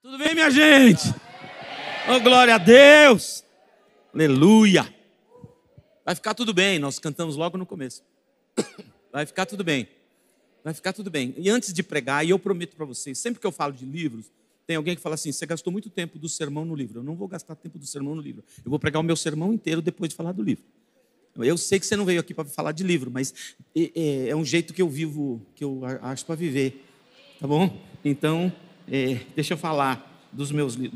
Tudo bem, minha gente? Oh, glória a Deus! Aleluia! Vai ficar tudo bem, nós cantamos logo no começo. Vai ficar tudo bem. Vai ficar tudo bem. E antes de pregar, e eu prometo para vocês, sempre que eu falo de livros, tem alguém que fala assim, você gastou muito tempo do sermão no livro. Eu não vou gastar tempo do sermão no livro. Eu vou pregar o meu sermão inteiro depois de falar do livro. Eu sei que você não veio aqui para falar de livro, mas é um jeito que eu vivo, que eu acho para viver. Tá bom? Então, deixa eu falar dos meus livros.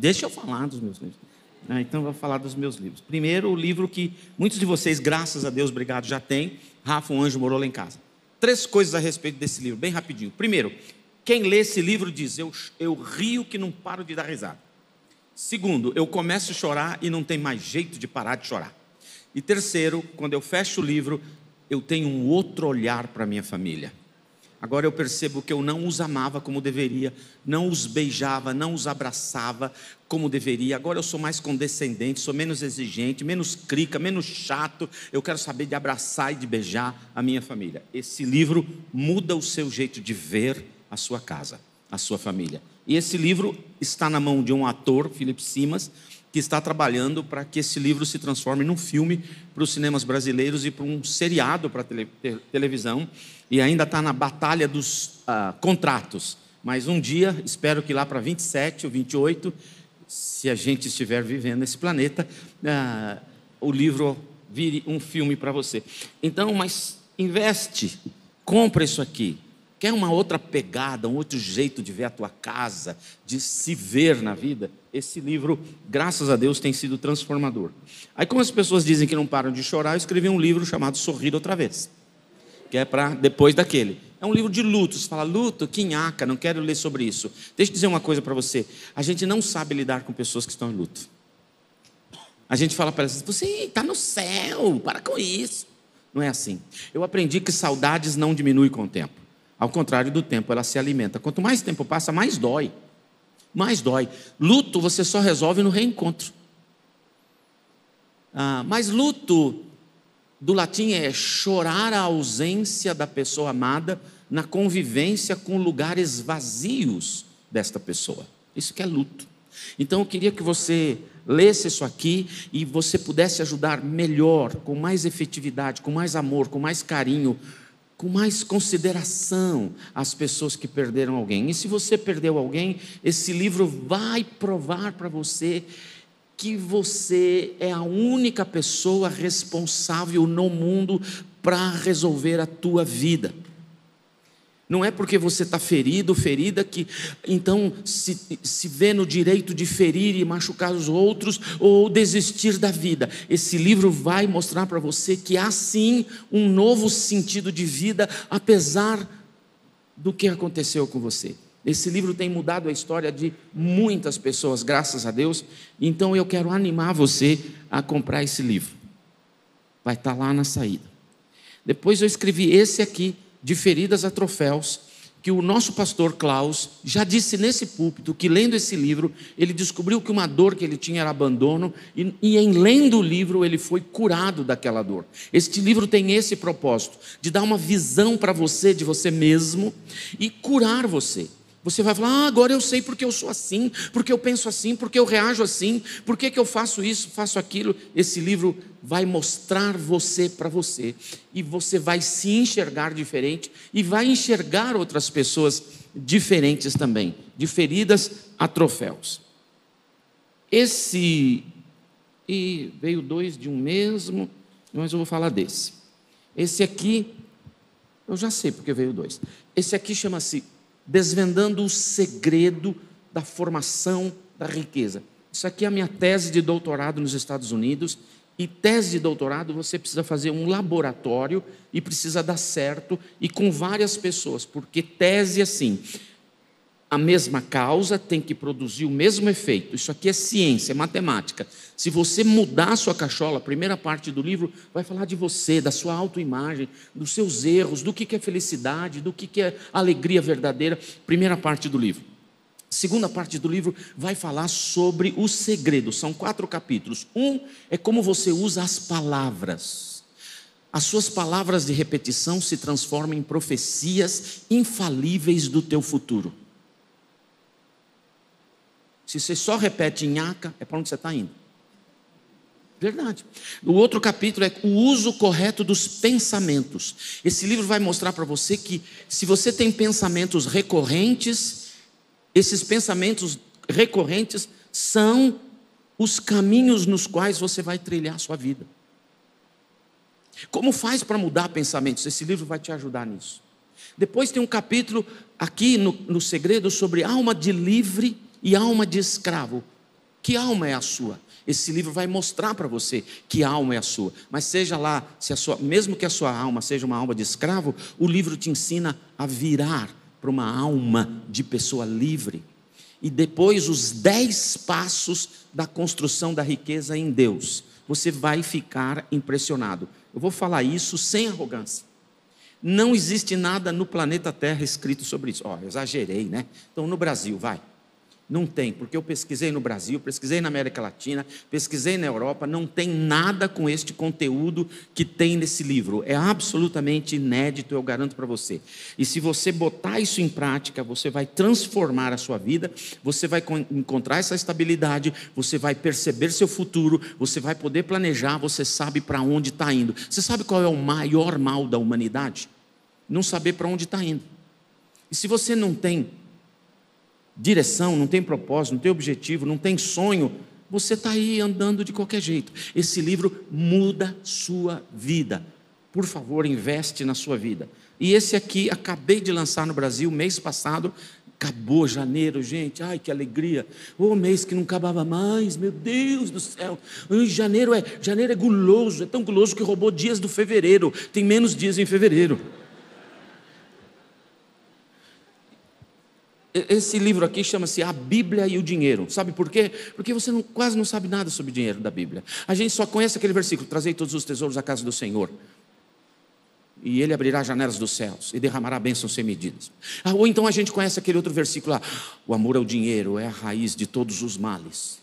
Então, eu vou falar dos meus livros. Primeiro, o livro que muitos de vocês, graças a Deus, obrigado, já tem. Rafa, um anjo morou lá em casa. 3 coisas a respeito desse livro, bem rapidinho. Primeiro, quem lê esse livro diz, eu rio que não paro de dar risada. Segundo, eu começo a chorar e não tem mais jeito de parar de chorar. E terceiro, quando eu fecho o livro, eu tenho um outro olhar para a minha família. Agora eu percebo que eu não os amava como deveria, não os beijava, não os abraçava como deveria. Agora eu sou mais condescendente, sou menos exigente, menos crica, menos chato. Eu quero saber de abraçar e de beijar a minha família. Esse livro muda o seu jeito de ver a sua casa, a sua família. E esse livro está na mão de um ator, Felipe Simas, que está trabalhando para que esse livro se transforme num filme para os cinemas brasileiros e para um seriado para televisão. E ainda está na batalha dos contratos. Mas um dia, espero que lá para 27 ou 28, se a gente estiver vivendo nesse planeta, o livro vire um filme para você. Então, mas investe, compra isso aqui. Quer uma outra pegada, um outro jeito de ver a tua casa, de se ver na vida? Esse livro, graças a Deus, tem sido transformador. Aí, como as pessoas dizem que não param de chorar, eu escrevi um livro chamado Sorrir Outra Vez, que é para depois daquele. É um livro de luto. Você fala, luto, que nhaca, não quero ler sobre isso. Deixa eu dizer uma coisa para você. A gente não sabe lidar com pessoas que estão em luto. A gente fala para elas, você está no céu, para com isso. Não é assim. Eu aprendi que saudades não diminuem com o tempo. Ao contrário do tempo, ela se alimenta. Quanto mais tempo passa, mais dói. Mais dói. Luto você só resolve no reencontro. Mas luto, do latim, é chorar a ausência da pessoa amada na convivência com lugares vazios desta pessoa. Isso que é luto. Então eu queria que você lesse isso aqui e você pudesse ajudar melhor, com mais efetividade, com mais amor, com mais carinho, com mais consideração as pessoas que perderam alguém. E se você perdeu alguém, esse livro vai provar para você que você é a única pessoa responsável no mundo para resolver a tua vida. Não é porque você está ferido, ferida, que então se vê no direito de ferir e machucar os outros ou desistir da vida. Esse livro vai mostrar para você que há sim um novo sentido de vida, apesar do que aconteceu com você. Esse livro tem mudado a história de muitas pessoas, graças a Deus. Então eu quero animar você a comprar esse livro. Vai estar lá na saída. Depois eu escrevi esse aqui, de feridas a troféus, que o nosso pastor Klaus já disse nesse púlpito, que lendo esse livro, ele descobriu que uma dor que ele tinha era abandono, e em lendo o livro, ele foi curado daquela dor. Este livro tem esse propósito, de dar uma visão para você, de você mesmo, e curar você. Você vai falar, agora eu sei porque eu sou assim, porque eu penso assim, porque eu reajo assim, porque eu faço isso, faço aquilo. Esse livro vai mostrar você para você, e você vai se enxergar diferente, e vai enxergar outras pessoas diferentes também, de feridas a troféus. E veio 2 de um mesmo, mas eu vou falar desse. Esse aqui, eu já sei porque veio 2. Esse aqui chama-se Desvendando o Segredo da Formação da Riqueza. Isso aqui é a minha tese de doutorado nos Estados Unidos. E tese de doutorado você precisa fazer um laboratório e precisa dar certo e com várias pessoas, porque tese assim, a mesma causa tem que produzir o mesmo efeito. Isso aqui é ciência, é matemática. Se você mudar a sua cachola, a primeira parte do livro vai falar de você, da sua autoimagem, dos seus erros, do que é felicidade, do que é alegria verdadeira. Primeira parte do livro. Segunda parte do livro vai falar sobre o segredo. São 4 capítulos. Um é como você usa as palavras. As suas palavras de repetição se transformam em profecias infalíveis do teu futuro. Se você só repete nhaca, é para onde você está indo. Verdade. O outro capítulo é o uso correto dos pensamentos. Esse livro vai mostrar para você que se você tem pensamentos recorrentes, esses pensamentos recorrentes são os caminhos nos quais você vai trilhar a sua vida. Como faz para mudar pensamentos? Esse livro vai te ajudar nisso. Depois tem um capítulo aqui no segredo sobre alma de livre e alma de escravo. Que alma é a sua? Esse livro vai mostrar para você que alma é a sua. Mas seja lá, mesmo que a sua alma seja uma alma de escravo, o livro te ensina a virar para uma alma de pessoa livre. E depois os 10 passos da construção da riqueza em Deus. Você vai ficar impressionado. Eu vou falar isso sem arrogância. Não existe nada no planeta Terra escrito sobre isso. Eu exagerei, né? Então no Brasil, vai. Não tem, porque eu pesquisei no Brasil, pesquisei na América Latina, pesquisei na Europa, não tem nada com este conteúdo que tem nesse livro. É absolutamente inédito, eu garanto para você. E se você botar isso em prática, você vai transformar a sua vida, você vai encontrar essa estabilidade, você vai perceber seu futuro, você vai poder planejar, você sabe para onde está indo. Você sabe qual é o maior mal da humanidade? Não saber para onde está indo. E se você não tem direção, não tem propósito, não tem objetivo, não tem sonho, você está aí andando de qualquer jeito. Esse livro muda sua vida. Por favor, investe na sua vida. E esse aqui, acabei de lançar no Brasil, mês passado, acabou janeiro, gente, ai que alegria, mês que não acabava mais, meu Deus do céu, janeiro é guloso, é tão guloso que roubou dias do fevereiro, tem menos dias em fevereiro. Esse livro aqui chama-se A Bíblia e o Dinheiro. Sabe por quê? Porque você quase não sabe nada sobre dinheiro da Bíblia. A gente só conhece aquele versículo: trazei todos os tesouros à casa do Senhor, e Ele abrirá janelas dos céus e derramará bênçãos sem medidas. Ou então a gente conhece aquele outro versículo lá: o amor ao dinheiro é a raiz de todos os males.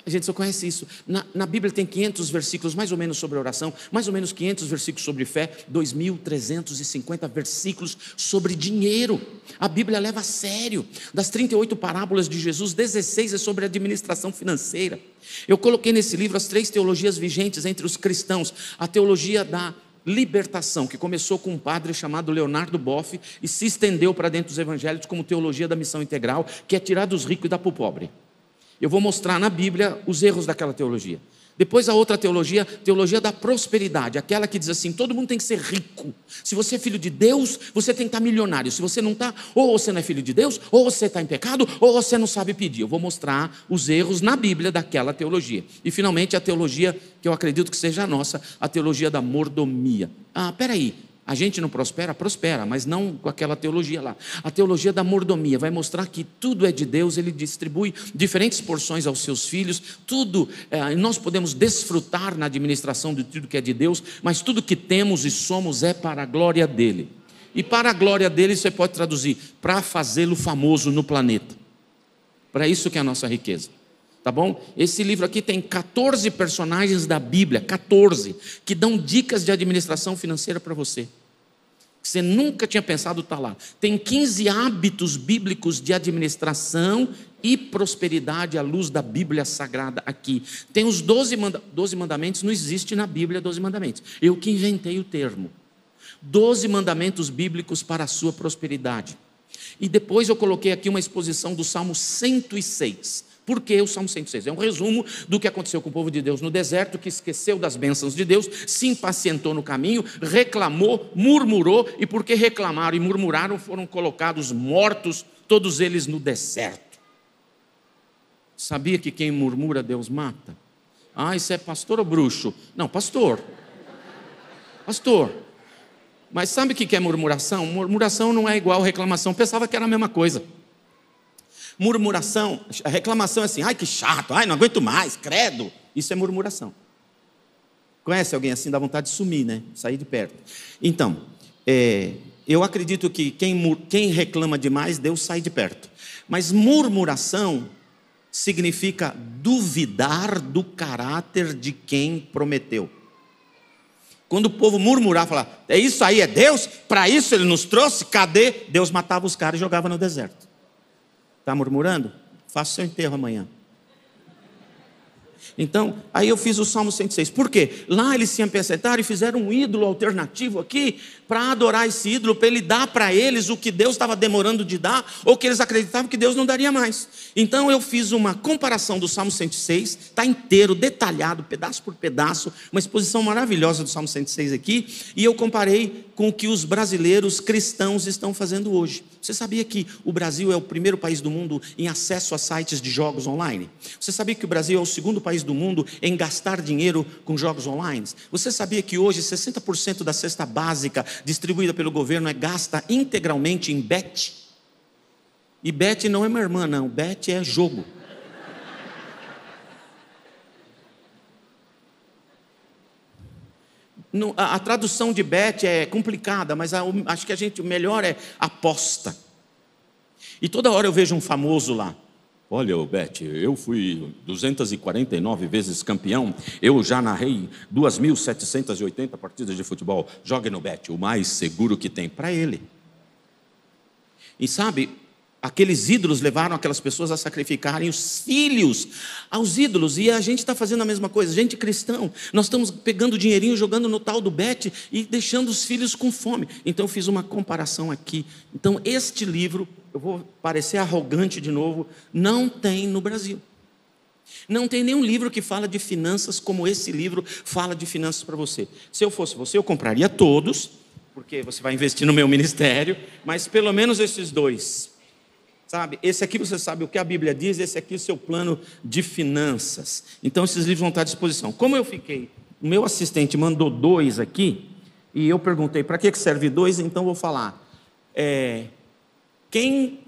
A gente só conhece isso. Na Bíblia tem 500 versículos mais ou menos sobre oração, mais ou menos 500 versículos sobre fé, 2.350 versículos sobre dinheiro. A Bíblia leva a sério. Das 38 parábolas de Jesus, 16 é sobre administração financeira. Eu coloquei nesse livro as 3 teologias vigentes entre os cristãos. A teologia da libertação, que começou com um padre chamado Leonardo Boff e se estendeu para dentro dos evangélicos como teologia da missão integral, que é tirar dos ricos e dar para o pobre. Eu vou mostrar na Bíblia os erros daquela teologia. Depois a outra teologia, teologia da prosperidade, aquela que diz assim: todo mundo tem que ser rico. Se você é filho de Deus, você tem que estar milionário. Se você não está, ou você não é filho de Deus, ou você está em pecado, ou você não sabe pedir. Eu vou mostrar os erros na Bíblia daquela teologia. E finalmente a teologia que eu acredito que seja a nossa, a teologia da mordomia. Peraí. A gente não prospera, mas não com aquela teologia lá. A teologia da mordomia vai mostrar que tudo é de Deus, Ele distribui diferentes porções aos seus filhos, tudo, nós podemos desfrutar na administração de tudo que é de Deus, mas tudo que temos e somos é para a glória dEle. E para a glória dEle você pode traduzir, para fazê-lo famoso no planeta. Para isso que é a nossa riqueza. Tá bom? Esse livro aqui tem 14 personagens da Bíblia, 14, que dão dicas de administração financeira para você. Você nunca tinha pensado estar lá. Tem 15 hábitos bíblicos de administração e prosperidade à luz da Bíblia Sagrada aqui. Tem os 12 mandamentos, não existe na Bíblia 12 mandamentos. Eu que inventei o termo. 12 mandamentos bíblicos para a sua prosperidade. E depois eu coloquei aqui uma exposição do Salmo 106. Por que o Salmo 106? É um resumo do que aconteceu com o povo de Deus no deserto, que esqueceu das bênçãos de Deus, se impacientou no caminho, reclamou, murmurou, e porque reclamaram e murmuraram, foram colocados mortos, todos eles no deserto. Sabia que quem murmura Deus mata? Isso é pastor ou bruxo? Não, pastor. Pastor. Mas sabe o que é murmuração? Murmuração não é igual reclamação. Pensava que era a mesma coisa. Murmuração, a reclamação é assim: que chato, não aguento mais, credo. Isso é murmuração. Conhece alguém assim? Dá vontade de sumir, né? Sair de perto. Então, eu acredito que quem reclama demais, Deus sai de perto. Mas murmuração significa duvidar do caráter de quem prometeu. Quando o povo murmurar, falar: é isso aí, é Deus? Para isso Ele nos trouxe? Cadê? Deus matava os caras e jogava no deserto. Está murmurando? faço seu enterro amanhã. Então, aí eu fiz o Salmo 106. Por quê? Lá eles se apresentaram e fizeram um ídolo alternativo aqui, para adorar esse ídolo, para ele dar para eles o que Deus estava demorando de dar, ou que eles acreditavam que Deus não daria mais. Então eu fiz uma comparação do Salmo 106, está inteiro, detalhado, pedaço por pedaço, uma exposição maravilhosa do Salmo 106 aqui, e eu comparei com o que os brasileiros cristãos estão fazendo hoje. Você sabia que o Brasil é o primeiro país do mundo em acesso a sites de jogos online? Você sabia que o Brasil é o segundo país do mundo em gastar dinheiro com jogos online? Você sabia que hoje 60% da cesta básica distribuída pelo governo é gasta integralmente em bet? E bet não é minha irmã, não. Bet é jogo. A tradução de bet é complicada, mas acho que o melhor é aposta. E toda hora eu vejo um famoso lá. Olha, Bet, eu fui 249 vezes campeão, eu já narrei 2.780 partidas de futebol. Jogue no Bet, o mais seguro que tem para ele. E sabe, aqueles ídolos levaram aquelas pessoas a sacrificarem os filhos aos ídolos, e a gente está fazendo a mesma coisa, gente cristão, nós estamos pegando dinheirinho, jogando no tal do Bet e deixando os filhos com fome. Então eu fiz uma comparação aqui. Então este livro, eu vou parecer arrogante de novo, não tem no Brasil. Não tem nenhum livro que fala de finanças como esse livro fala de finanças para você. Se eu fosse você, eu compraria todos, porque você vai investir no meu ministério, mas pelo menos esses dois. Sabe, esse aqui você sabe o que a Bíblia diz, esse aqui é o seu plano de finanças. Então esses livros vão estar à disposição. Como eu fiquei, o meu assistente mandou 2 aqui, e eu perguntei, para que serve 2? Então vou falar. Quem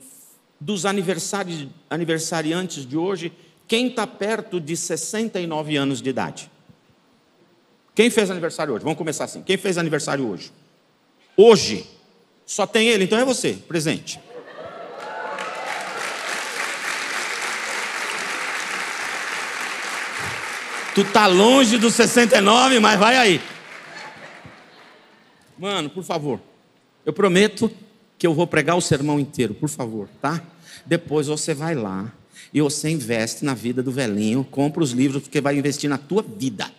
dos aniversariantes de hoje, quem está perto de 69 anos de idade? Quem fez aniversário hoje? Vamos começar assim. Quem fez aniversário hoje? Hoje. Só tem ele, então é você, presente. Tu tá longe dos 69, mas vai aí. Mano, por favor. Eu prometo que eu vou pregar o sermão inteiro, por favor, tá? Depois você vai lá e você investe na vida do velhinho, compra os livros, porque vai investir na tua vida.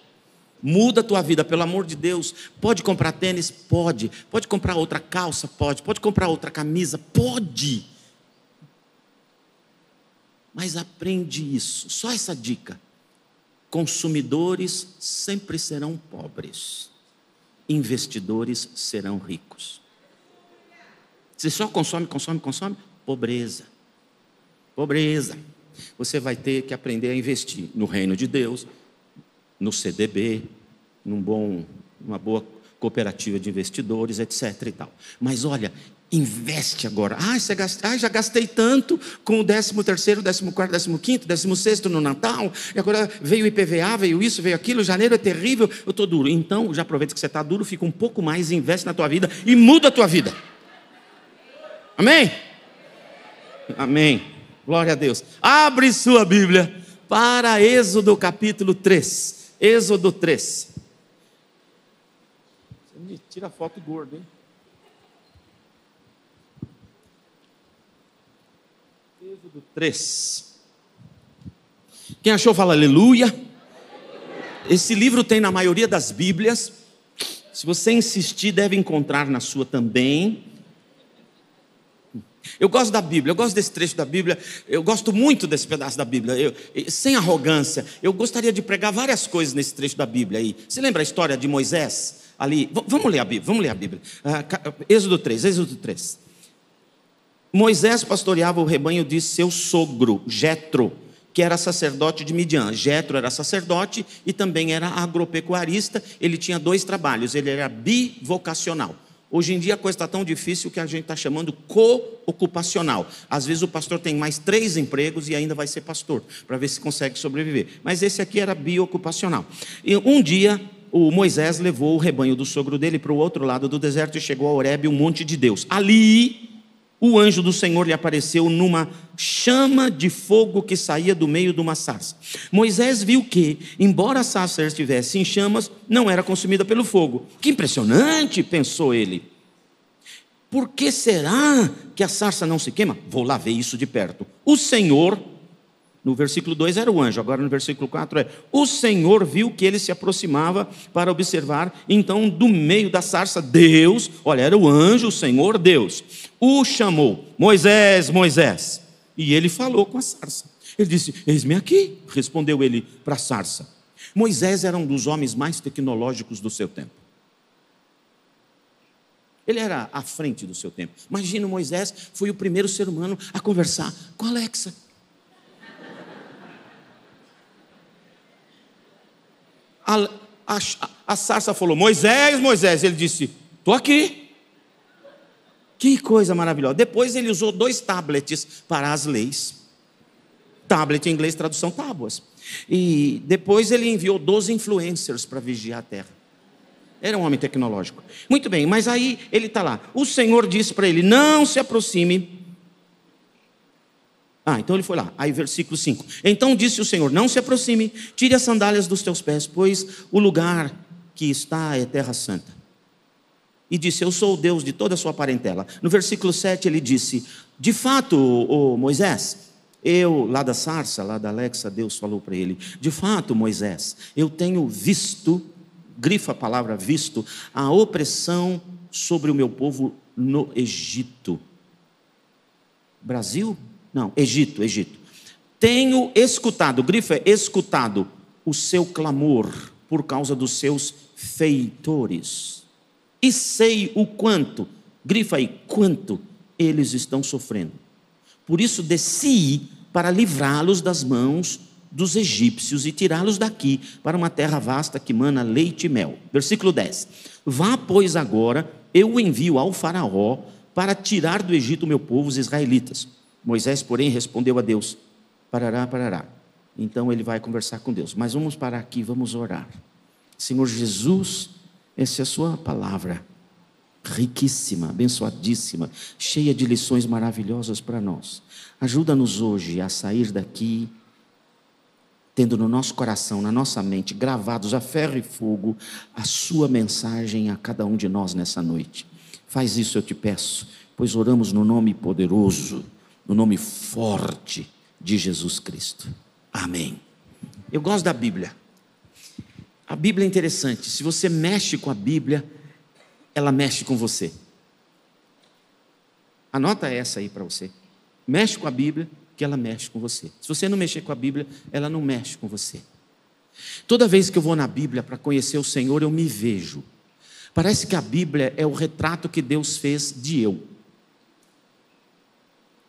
Muda a tua vida, pelo amor de Deus. Pode comprar tênis? Pode. Pode comprar outra calça? Pode. Pode comprar outra camisa? Pode. Mas aprende isso, só essa dica. Consumidores sempre serão pobres, investidores serão ricos. Se só consome, pobreza. Pobreza. Você vai ter que aprender a investir no reino de Deus, no CDB, numa boa cooperativa de investidores, etc. e tal. Mas olha, investe agora. Já gastei tanto com o 13º, 14º, 15º, 16º no Natal, e agora veio o IPVA, veio isso, veio aquilo, janeiro é terrível, eu estou duro. Então, já aproveita que você está duro, fica um pouco mais, investe na tua vida e muda a tua vida. Amém? Amém. Glória a Deus. Abre sua Bíblia para Êxodo capítulo 3. Êxodo 3. Você me tira a foto gorda, hein? Êxodo 3. Quem achou, fala aleluia. Esse livro tem na maioria das Bíblias. Se você insistir, deve encontrar na sua também. Eu gosto da Bíblia, eu gosto desse trecho da Bíblia, eu gosto muito desse pedaço da Bíblia, sem arrogância. Eu gostaria de pregar várias coisas nesse trecho da Bíblia aí. Você lembra a história de Moisés? Ali, vamos ler a Bíblia. Êxodo 3. Moisés pastoreava o rebanho de seu sogro, Jetro, que era sacerdote de Midian. Jetro era sacerdote e também era agropecuarista. Ele tinha 2 trabalhos, ele era bivocacional. Hoje em dia a coisa está tão difícil que a gente está chamando co-ocupacional. Às vezes o pastor tem mais 3 empregos e ainda vai ser pastor, para ver se consegue sobreviver. Mas esse aqui era biocupacional. E um dia o Moisés levou o rebanho do sogro dele para o outro lado do deserto e chegou a Horebe, o monte de Deus. Ali o anjo do Senhor lhe apareceu numa chama de fogo que saía do meio de uma sarça. Moisés viu que, embora a sarça estivesse em chamas, não era consumida pelo fogo. Que impressionante, pensou ele. Por que será que a sarça não se queima? Vou lá ver isso de perto. O Senhor No versículo 2 era o anjo, agora no versículo 4 é: o Senhor viu que ele se aproximava para observar, então do meio da sarça Deus, olha, era o anjo, o Senhor Deus, o chamou: Moisés, Moisés. E ele falou com a sarça. Ele disse: eis-me aqui, respondeu ele para a sarça. Moisés era um dos homens mais tecnológicos do seu tempo. Ele era à frente do seu tempo. Imagina, Moisés foi o primeiro ser humano a conversar com a Alexa. A sarça falou: Moisés, Moisés. Ele disse: estou aqui. Que coisa maravilhosa. Depois ele usou 2 tablets para as leis. Tablet em inglês, tradução tábuas. E depois ele enviou 12 influencers para vigiar a terra. Era um homem tecnológico. Muito bem, mas aí ele está lá. O Senhor disse para ele: não se aproxime. Então ele foi lá. Aí versículo 5. Então disse o Senhor: não se aproxime, tire as sandálias dos teus pés, pois o lugar que está é terra santa. E disse: eu sou o Deus de toda a sua parentela. No versículo 7 ele disse: de fato, Moisés, lá da sarça, lá da Alexa, Deus falou para ele: de fato, Moisés, eu tenho visto, grifa a palavra visto, a opressão sobre o meu povo no Egito. Brasil? Não, Egito. Tenho escutado, grifa escutado, o seu clamor por causa dos seus feitores. E sei o quanto, grifa aí, quanto eles estão sofrendo. Por isso desci para livrá-los das mãos dos egípcios e tirá-los daqui para uma terra vasta que mana leite e mel. Versículo 10. Vá, pois, agora, eu o envio ao faraó para tirar do Egito o meu povo, os israelitas. Moisés, porém, respondeu a Deus: parará. Então ele vai conversar com Deus. Mas vamos parar aqui, vamos orar. Senhor Jesus, essa é a sua palavra, riquíssima, abençoadíssima, cheia de lições maravilhosas para nós. Ajuda-nos hoje a sair daqui tendo no nosso coração, na nossa mente, gravados a ferro e fogo, a sua mensagem a cada um de nós nessa noite. Faz isso, eu te peço, pois oramos no nome poderoso, no nome forte de Jesus Cristo. Amém. Eu gosto da Bíblia. A Bíblia é interessante. Se você mexe com a Bíblia, ela mexe com você. Anota essa aí para você. Mexe com a Bíblia, que ela mexe com você. Se você não mexer com a Bíblia, ela não mexe com você. Toda vez que eu vou na Bíblia para conhecer o Senhor, eu me vejo. Parece que a Bíblia é o retrato que Deus fez de eu.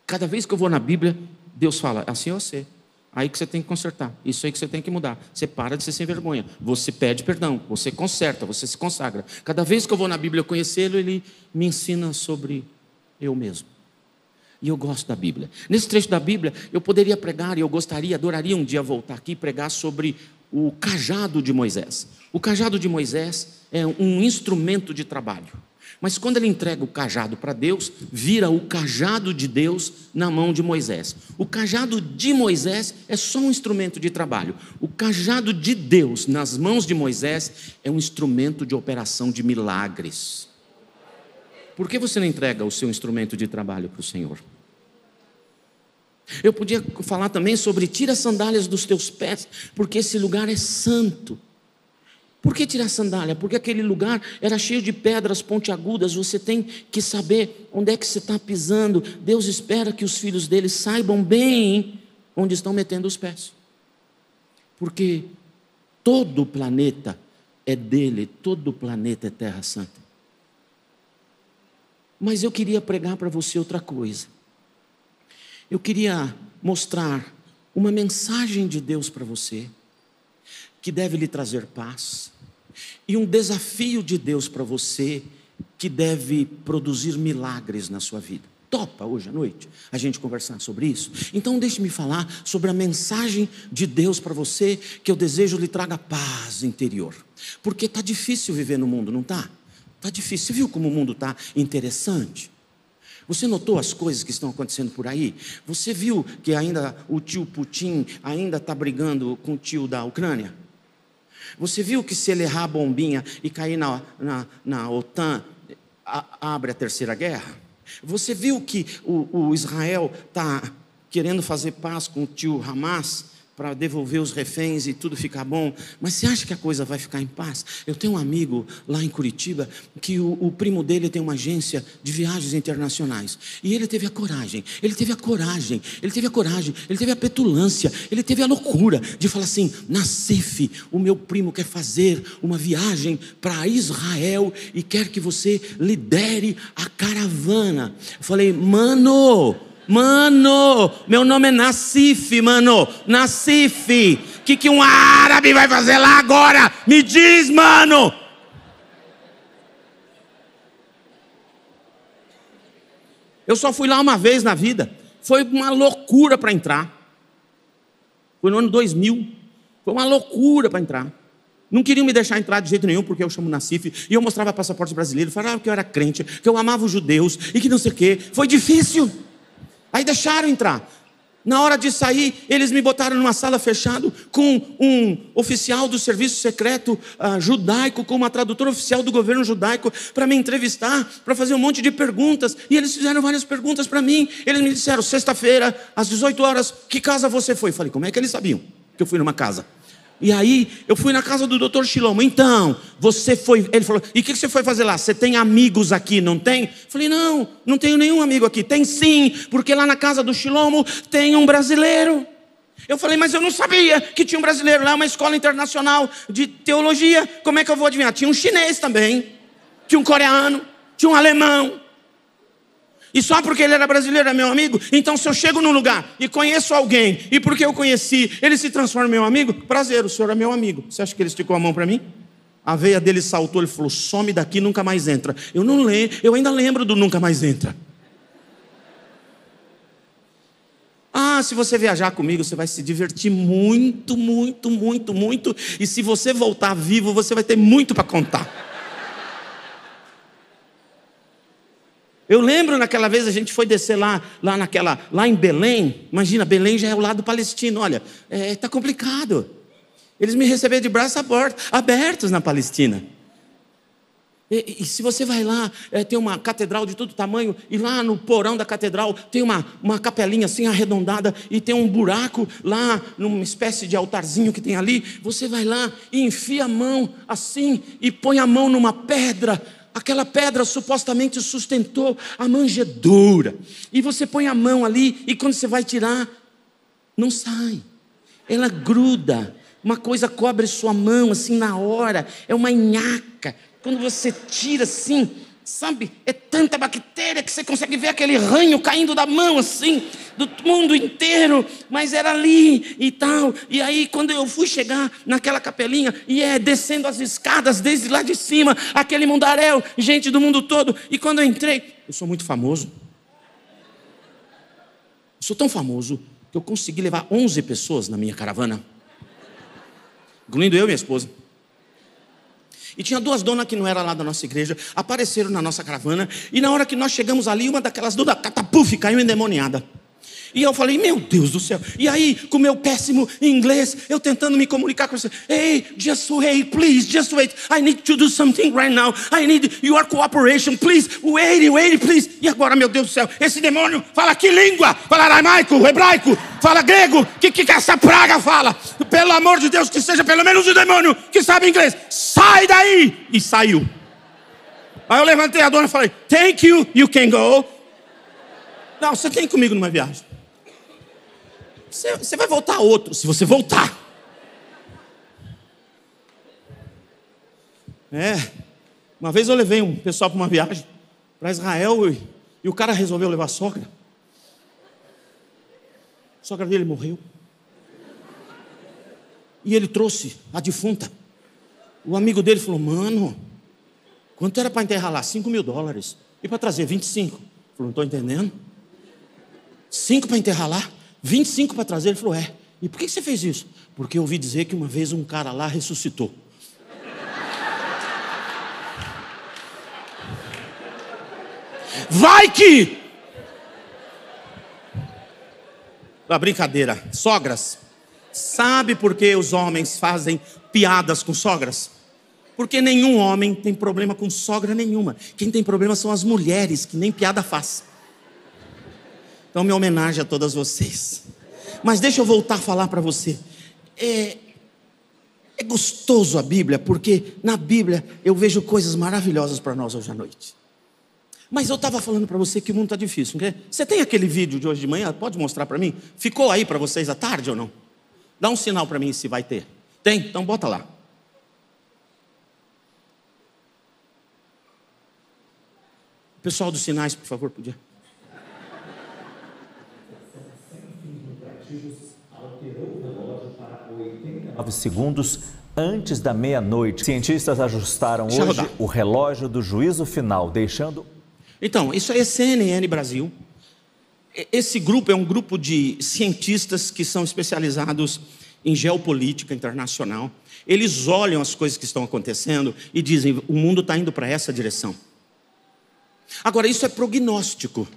Cada vez que eu vou na Bíblia, Deus fala: assim é você. Aí que você tem que consertar, isso aí que você tem que mudar. Você para de ser sem vergonha, você pede perdão, você conserta, você se consagra. Cada vez que eu vou na Bíblia conhecê-lo, ele me ensina sobre eu mesmo. E eu gosto da Bíblia. Nesse trecho da Bíblia, eu poderia pregar, e eu adoraria um dia voltar aqui e pregar sobre o cajado de Moisés. O cajado de Moisés é um instrumento de trabalho. Mas quando ele entrega o cajado para Deus, vira o cajado de Deus na mão de Moisés. O cajado de Moisés é só um instrumento de trabalho. O cajado de Deus nas mãos de Moisés é um instrumento de operação de milagres. Por que você não entrega o seu instrumento de trabalho para o Senhor? Eu podia falar também sobre: tira as sandálias dos teus pés, porque esse lugar é santo. Por que tirar a sandália? Porque aquele lugar era cheio de pedras pontiagudas. Você tem que saber onde é que você está pisando. Deus espera que os filhos dele saibam bem onde estão metendo os pés. Porque todo o planeta é dele, todo o planeta é terra santa. Mas eu queria pregar para você outra coisa. Eu queria mostrar uma mensagem de Deus para você, que deve lhe trazer paz, e um desafio de Deus para você, que deve produzir milagres na sua vida. Topa hoje à noite a gente conversar sobre isso? Então deixe-me falar sobre a mensagem de Deus para você, que eu desejo lhe traga paz interior. Porque está difícil viver no mundo, não está? Está difícil. Você viu como o mundo está interessante? Você notou as coisas que estão acontecendo por aí? Você viu que ainda o tio Putin ainda está brigando com o tio da Ucrânia? Você viu que se ele errar a bombinha e cair na OTAN, abre a terceira guerra? Você viu que o Israel está querendo fazer paz com o tio Hamas, para devolver os reféns e tudo ficar bom. Mas você acha que a coisa vai ficar em paz? Eu tenho um amigo lá em Curitiba, que o primo dele tem uma agência de viagens internacionais, e ele teve a coragem, ele teve a petulância, ele teve a loucura de falar assim: Nassif, o meu primo quer fazer uma viagem para Israel e quer que você lidere a caravana. Eu falei: Mano, meu nome é Nassif, mano. Nassif. O que um árabe vai fazer lá agora? Me diz, mano. Eu só fui lá uma vez na vida. Foi uma loucura para entrar. Foi no ano 2000. Foi uma loucura para entrar. Não queriam me deixar entrar de jeito nenhum, porque eu chamo Nassif. E eu mostrava passaporte brasileiro, falava que eu era crente, que eu amava os judeus e que não sei o quê. Foi difícil. Aí deixaram entrar. Na hora de sair, eles me botaram numa sala fechada com um oficial do serviço secreto judaico, com uma tradutora oficial do governo judaico, para me entrevistar, para fazer um monte de perguntas. E eles fizeram várias perguntas para mim. Eles me disseram: sexta-feira, às 18 horas, que casa você foi? Eu falei: como é que eles sabiam que eu fui numa casa? E aí, eu fui na casa do Dr. Shilomo. Então, você foi... Ele falou: e o que você foi fazer lá? Você tem amigos aqui, não tem? Eu falei: não tenho nenhum amigo aqui. Tem sim, porque lá na casa do Shilomo tem um brasileiro. Eu falei: mas eu não sabia que tinha um brasileiro lá, uma escola internacional de teologia. Como é que eu vou adivinhar? Tinha um chinês também, tinha um coreano, tinha um alemão. E só porque ele era brasileiro é meu amigo? Então, se eu chego num lugar e conheço alguém, e porque eu conheci, ele se transforma em meu amigo, prazer, o senhor é meu amigo. Você acha que ele esticou a mão para mim? A veia dele saltou, ele falou: some daqui, nunca mais entra. Eu ainda lembro do nunca mais entra. Se você viajar comigo, você vai se divertir muito, muito, muito, muito. E se você voltar vivo, você vai ter muito para contar. Eu lembro naquela vez a gente foi descer lá em Belém. Imagina, Belém já é o lado palestino. Olha, está complicado. Eles me receberam de braços abertos na Palestina. E se você vai lá, tem uma catedral de todo tamanho, e lá no porão da catedral tem uma capelinha assim arredondada, e tem um buraco lá, numa espécie de altarzinho que tem ali. Você vai lá e enfia a mão assim, e põe a mão numa pedra. Aquela pedra supostamente sustentou a manjedoura. E você põe a mão ali, e quando você vai tirar, não sai. Ela gruda. Uma coisa cobre sua mão assim na hora. É uma nhaca. Quando você tira assim, sabe? É tanta bactéria que você consegue ver aquele ranho caindo da mão assim, do mundo inteiro. Mas era ali e tal. E aí quando eu fui chegar naquela capelinha, e descendo as escadas desde lá de cima, aquele mundaréu, gente do mundo todo. E quando eu entrei, eu sou muito famoso. Eu sou tão famoso que eu consegui levar 11 pessoas na minha caravana, incluindo eu e minha esposa. E tinha duas donas que não eram lá da nossa igreja, apareceram na nossa caravana, e na hora que nós chegamos ali, uma daquelas donas, catapuf, caiu endemoniada. E eu falei: meu Deus do céu. E aí, com o meu péssimo inglês, eu tentando me comunicar com você: hey, just wait, please, just wait. I need to do something right now. I need your cooperation, please. Wait, please. E agora, meu Deus do céu, esse demônio fala que língua? Fala aramaico, hebraico, fala grego. O que essa praga fala? Pelo amor de Deus, que seja pelo menos o demônio que sabe inglês. Sai daí! E saiu. Aí eu levantei a dona e falei: thank you, you can go. Não, você tem comigo numa viagem. Você vai voltar outro, se você voltar. Uma vez eu levei um pessoal para uma viagem para Israel, e o cara resolveu levar a sogra. A sogra dele morreu. E ele trouxe a defunta. O amigo dele falou: mano, quanto era para enterrar lá? $5.000. E para trazer 25? Ele falou: não estou entendendo. 5 para enterrar lá, 25 para trazer. Ele falou: e por que você fez isso? Porque eu ouvi dizer que uma vez um cara lá ressuscitou. Vai que... brincadeira. Sogras, sabe por que os homens fazem piadas com sogras? Porque nenhum homem tem problema com sogra nenhuma. Quem tem problema são as mulheres, que nem piada faz. Então, minha homenagem a todas vocês. Mas deixa eu voltar a falar para você. É gostoso a Bíblia, porque na Bíblia eu vejo coisas maravilhosas para nós hoje à noite. Mas eu estava falando para você que o mundo está difícil. Não é? Você tem aquele vídeo de hoje de manhã? Pode mostrar para mim? Ficou aí para vocês à tarde ou não? Dá um sinal para mim se vai ter. Tem? Então bota lá. Pessoal dos sinais, por favor, podia. Alterou o relógio para 89 segundos antes da meia-noite. Cientistas ajustaram hoje o relógio do juízo final, deixando... Então, isso aí é CNN Brasil. Esse grupo é um grupo de cientistas que são especializados em geopolítica internacional. Eles olham as coisas que estão acontecendo e dizem, o mundo está indo para essa direção. Agora, isso é prognóstico,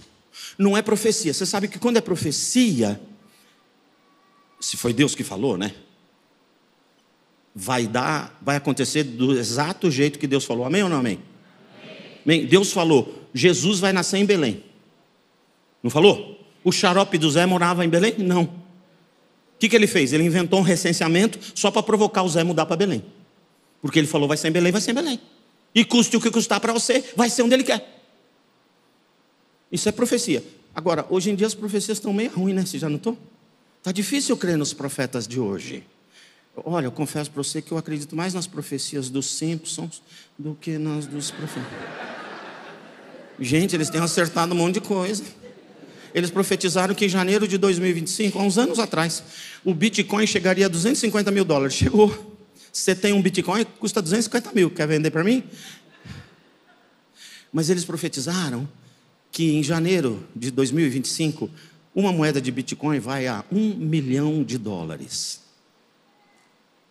não é profecia. Você sabe que quando é profecia, se foi Deus que falou, né? Vai acontecer do exato jeito que Deus falou. Amém ou não amém? Amém. Deus falou, Jesus vai nascer em Belém. Não falou? O xarope do Zé morava em Belém? Não. O que ele fez? Ele inventou um recenseamento só para provocar o Zé mudar para Belém. Porque ele falou, vai ser em Belém, vai ser em Belém. E custe o que custar para você, vai ser onde ele quer. Isso é profecia. Agora, hoje em dia as profecias estão meio ruins, né? Você já notou? Está difícil eu crer nos profetas de hoje. Olha, eu confesso para você que eu acredito mais nas profecias dos Simpsons do que nas dos profetas. Gente, eles têm acertado um monte de coisa. Eles profetizaram que em janeiro de 2025, há uns anos atrás, o Bitcoin chegaria a $250 mil. Chegou. Você tem um Bitcoin que custa 250 mil. Quer vender para mim? Mas eles profetizaram que em janeiro de 2025, uma moeda de Bitcoin vai a $1 milhão.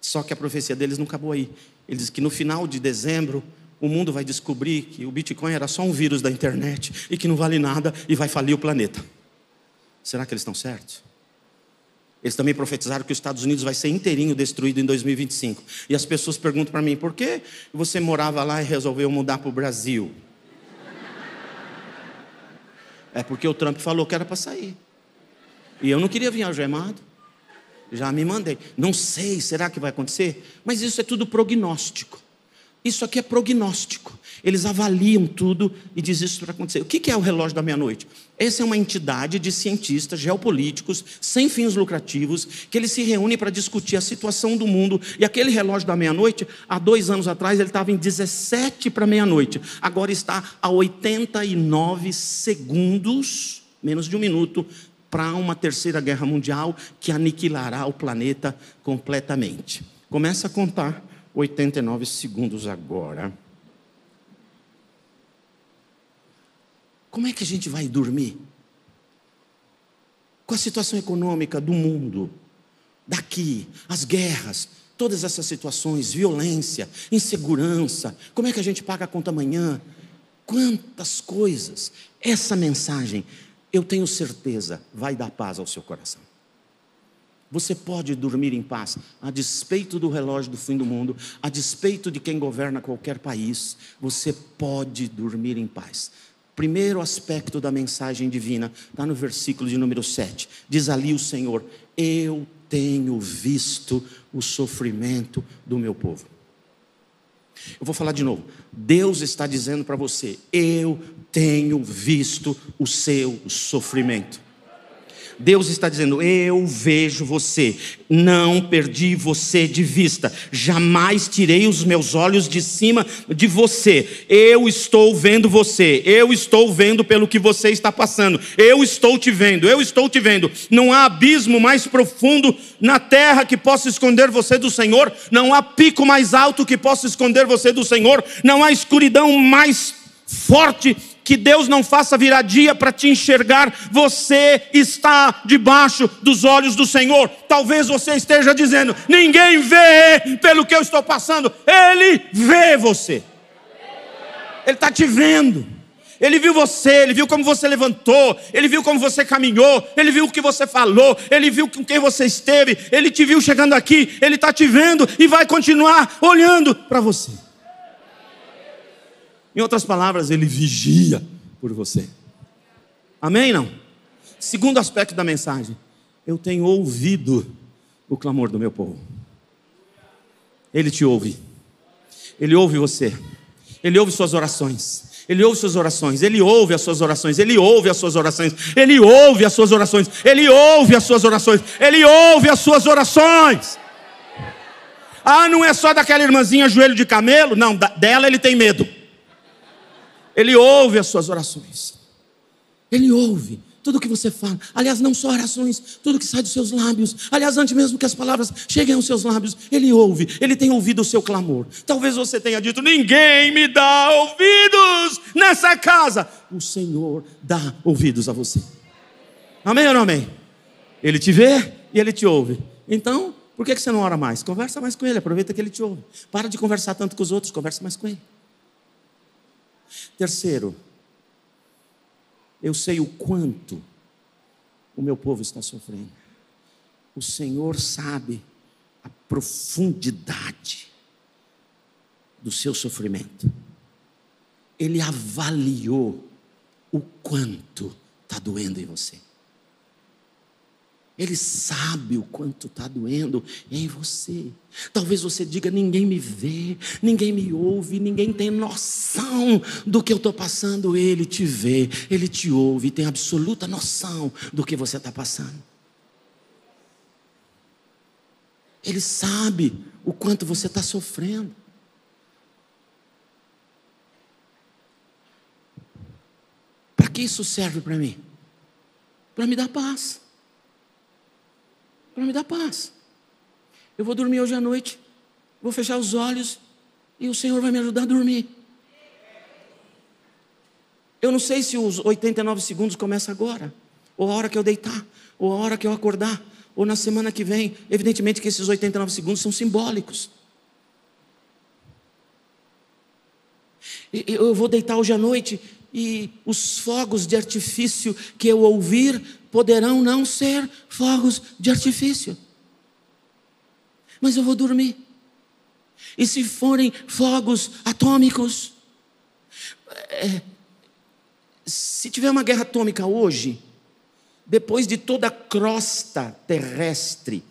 Só que a profecia deles não acabou aí. Eles dizem que no final de dezembro, o mundo vai descobrir que o Bitcoin era só um vírus da internet e que não vale nada e vai falir o planeta. Será que eles estão certos? Eles também profetizaram que os Estados Unidos vai ser inteirinho destruído em 2025. E as pessoas perguntam para mim, por que você morava lá e resolveu mudar para o Brasil? É porque o Trump falou que era para sair. E eu não queria vir algemado. Já me mandei. Não sei, será que vai acontecer? Mas isso é tudo prognóstico. Isso aqui é prognóstico. Eles avaliam tudo e dizem isso para acontecer. O que é o relógio da meia-noite? Essa é uma entidade de cientistas geopolíticos, sem fins lucrativos, que eles se reúnem para discutir a situação do mundo. E aquele relógio da meia-noite, há 2 anos atrás, ele estava em 17 para meia-noite. Agora está a 89 segundos, menos de 1 minuto, para uma terceira guerra mundial que aniquilará o planeta completamente. Começa a contar 89 segundos agora. Como é que a gente vai dormir? Com a situação econômica do mundo, daqui, as guerras, todas essas situações, violência, insegurança, como é que a gente paga a conta amanhã? Quantas coisas. Essa mensagem, eu tenho certeza, vai dar paz ao seu coração. Você pode dormir em paz, a despeito do relógio do fim do mundo, a despeito de quem governa qualquer país, você pode dormir em paz. Primeiro aspecto da mensagem divina, está no versículo de número 7. Diz ali o Senhor, eu tenho visto o sofrimento do meu povo. Eu vou falar de novo. Deus está dizendo para você, eu tenho visto o seu sofrimento. Deus está dizendo, eu vejo você, não perdi você de vista, jamais tirei os meus olhos de cima de você, eu estou vendo você, eu estou vendo pelo que você está passando, eu estou te vendo, não há abismo mais profundo na terra que possa esconder você do Senhor, não há pico mais alto que possa esconder você do Senhor, não há escuridão mais forte que Deus não faça virar dia para te enxergar. Você está debaixo dos olhos do Senhor. Talvez você esteja dizendo, ninguém vê pelo que eu estou passando. Ele vê você. Ele está te vendo. Ele viu você, ele viu como você levantou, ele viu como você caminhou, ele viu o que você falou, ele viu com quem você esteve, ele te viu chegando aqui, ele está te vendo e vai continuar olhando para você. Em outras palavras, ele vigia por você. Amém, não? Segundo aspecto da mensagem, eu tenho ouvido o clamor do meu povo. Ele te ouve. Ele ouve você. Ele ouve suas orações. Ele ouve suas orações. Ele ouve as suas orações. Ele ouve as suas orações. Ele ouve as suas orações. Ele ouve as suas orações. Ele ouve as suas orações. Ah, não é só daquela irmãzinha joelho de camelo? Não, dela ele tem medo. Ele ouve as suas orações. Ele ouve tudo que você fala. Aliás, não só orações, tudo que sai dos seus lábios. Aliás, antes mesmo que as palavras cheguem aos seus lábios, Ele ouve. Ele tem ouvido o seu clamor. Talvez você tenha dito: ninguém me dá ouvidos nessa casa. O Senhor dá ouvidos a você. Amém ou não amém? Ele te vê e Ele te ouve. Então, por que você não ora mais? Conversa mais com Ele, aproveita que Ele te ouve. Para de conversar tanto com os outros, conversa mais com Ele. Terceiro, eu sei o quanto o meu povo está sofrendo. O Senhor sabe a profundidade do seu sofrimento. Ele avaliou o quanto está doendo em você. Ele sabe o quanto está doendo em você. Talvez você diga: ninguém me vê, ninguém me ouve, ninguém tem noção do que eu estou passando. Ele te vê, Ele te ouve, tem absoluta noção do que você está passando. Ele sabe o quanto você está sofrendo. Para que isso serve para mim? Para me dar paz. Para me dar paz. Eu vou dormir hoje à noite, vou fechar os olhos e o Senhor vai me ajudar a dormir. Eu não sei se os 89 segundos começam agora, ou a hora que eu deitar, ou a hora que eu acordar, ou na semana que vem. Evidentemente que esses 89 segundos são simbólicos. Eu vou deitar hoje à noite e os fogos de artifício que eu ouvir poderão não ser fogos de artifício. Mas eu vou dormir. E se forem fogos atômicos, se tiver uma guerra atômica hoje, depois de toda a crosta terrestre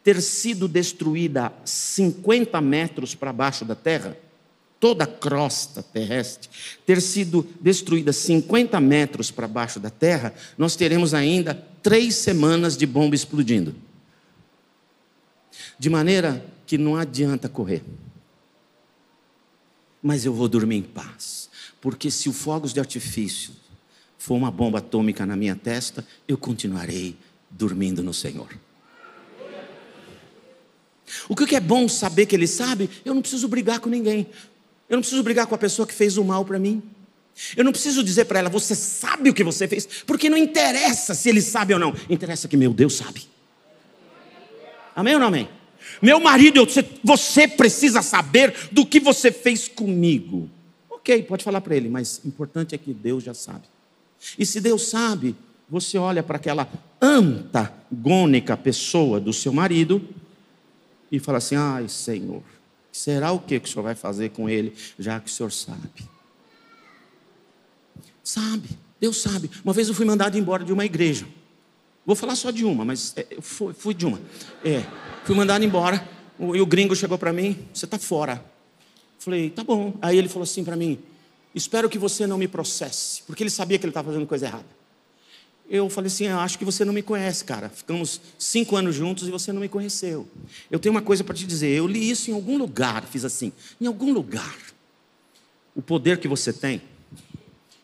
ter sido destruída 50 metros para baixo da terra, toda a crosta terrestre ter sido destruída 50 metros para baixo da terra, nós teremos ainda 3 semanas de bomba explodindo. De maneira que não adianta correr. Mas eu vou dormir em paz. Porque se o fogos de artifício for uma bomba atômica na minha testa, eu continuarei dormindo no Senhor. O que é bom saber que Ele sabe? Eu não preciso brigar com ninguém. Eu não preciso brigar com a pessoa que fez o mal para mim. Eu não preciso dizer para ela: você sabe o que você fez? Porque não interessa se ele sabe ou não. Interessa que meu Deus sabe. Amém ou não amém? Meu marido, você precisa saber do que você fez comigo. Ok, pode falar para ele, mas o importante é que Deus já sabe. E se Deus sabe, você olha para aquela antagônica pessoa do seu marido e fala assim: ai, Senhor, será o que o Senhor vai fazer com ele, já que o Senhor sabe? Sabe, Deus sabe. Uma vez eu fui mandado embora de uma igreja. Vou falar só de uma, mas eu fui de uma. Fui mandado embora, e o gringo chegou para mim: você está fora. Falei: tá bom. Aí ele falou assim para mim: espero que você não me processe, porque ele sabia que ele estava fazendo coisa errada. Eu falei assim: eu acho que você não me conhece, cara. Ficamos 5 anos juntos e você não me conheceu. Eu tenho uma coisa para te dizer. Eu li isso em algum lugar, fiz assim, em algum lugar. O poder que você tem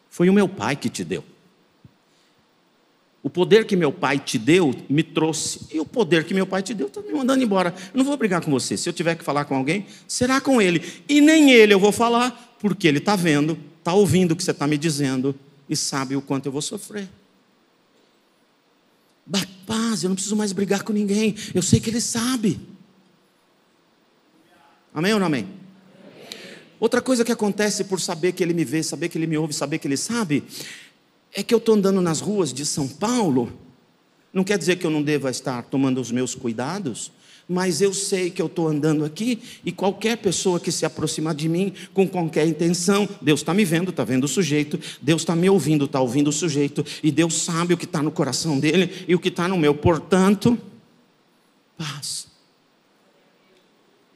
foi o meu pai que te deu. O poder que meu pai te deu me trouxe. E o poder que meu pai te deu está me mandando embora. Eu não vou brigar com você. Se eu tiver que falar com alguém, será com ele. E nem ele eu vou falar, porque ele está vendo, está ouvindo o que você está me dizendo e sabe o quanto eu vou sofrer. Paz, eu não preciso mais brigar com ninguém. Eu sei que Ele sabe. Amém ou não amém? Outra coisa que acontece por saber que Ele me vê, saber que Ele me ouve, saber que Ele sabe, é que eu estou andando nas ruas de São Paulo. Não quer dizer que eu não deva estar tomando os meus cuidados, mas eu sei que eu estou andando aqui, e qualquer pessoa que se aproximar de mim com qualquer intenção, Deus está me vendo, está vendo o sujeito, Deus está me ouvindo, está ouvindo o sujeito, e Deus sabe o que está no coração dele e o que está no meu. Portanto, paz.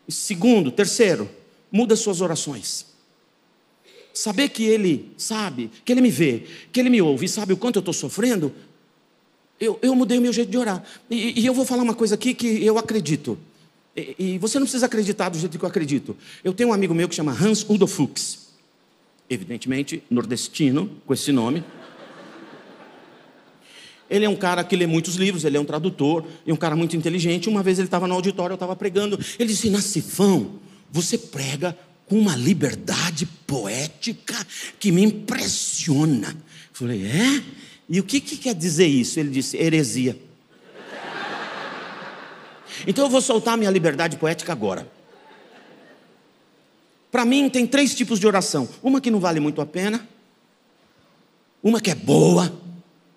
E terceiro, muda suas orações. Saber que Ele sabe, que Ele me vê, que Ele me ouve e sabe o quanto eu estou sofrendo, eu mudei o meu jeito de orar. E eu vou falar uma coisa aqui que eu acredito. E você não precisa acreditar do jeito que eu acredito. Eu tenho um amigo meu que chama Hans Udo Fuchs. Evidentemente, nordestino, com esse nome. Ele é um cara que lê muitos livros, ele é um tradutor, e um cara muito inteligente. Uma vez ele estava no auditório, eu estava pregando. Ele disse: Nassifão, você prega com uma liberdade poética que me impressiona. Eu falei: é? E o que quer dizer isso? Ele disse: heresia. Então eu vou soltar minha liberdade poética agora. Para mim tem 3 tipos de oração. Uma que não vale muito a pena, uma que é boa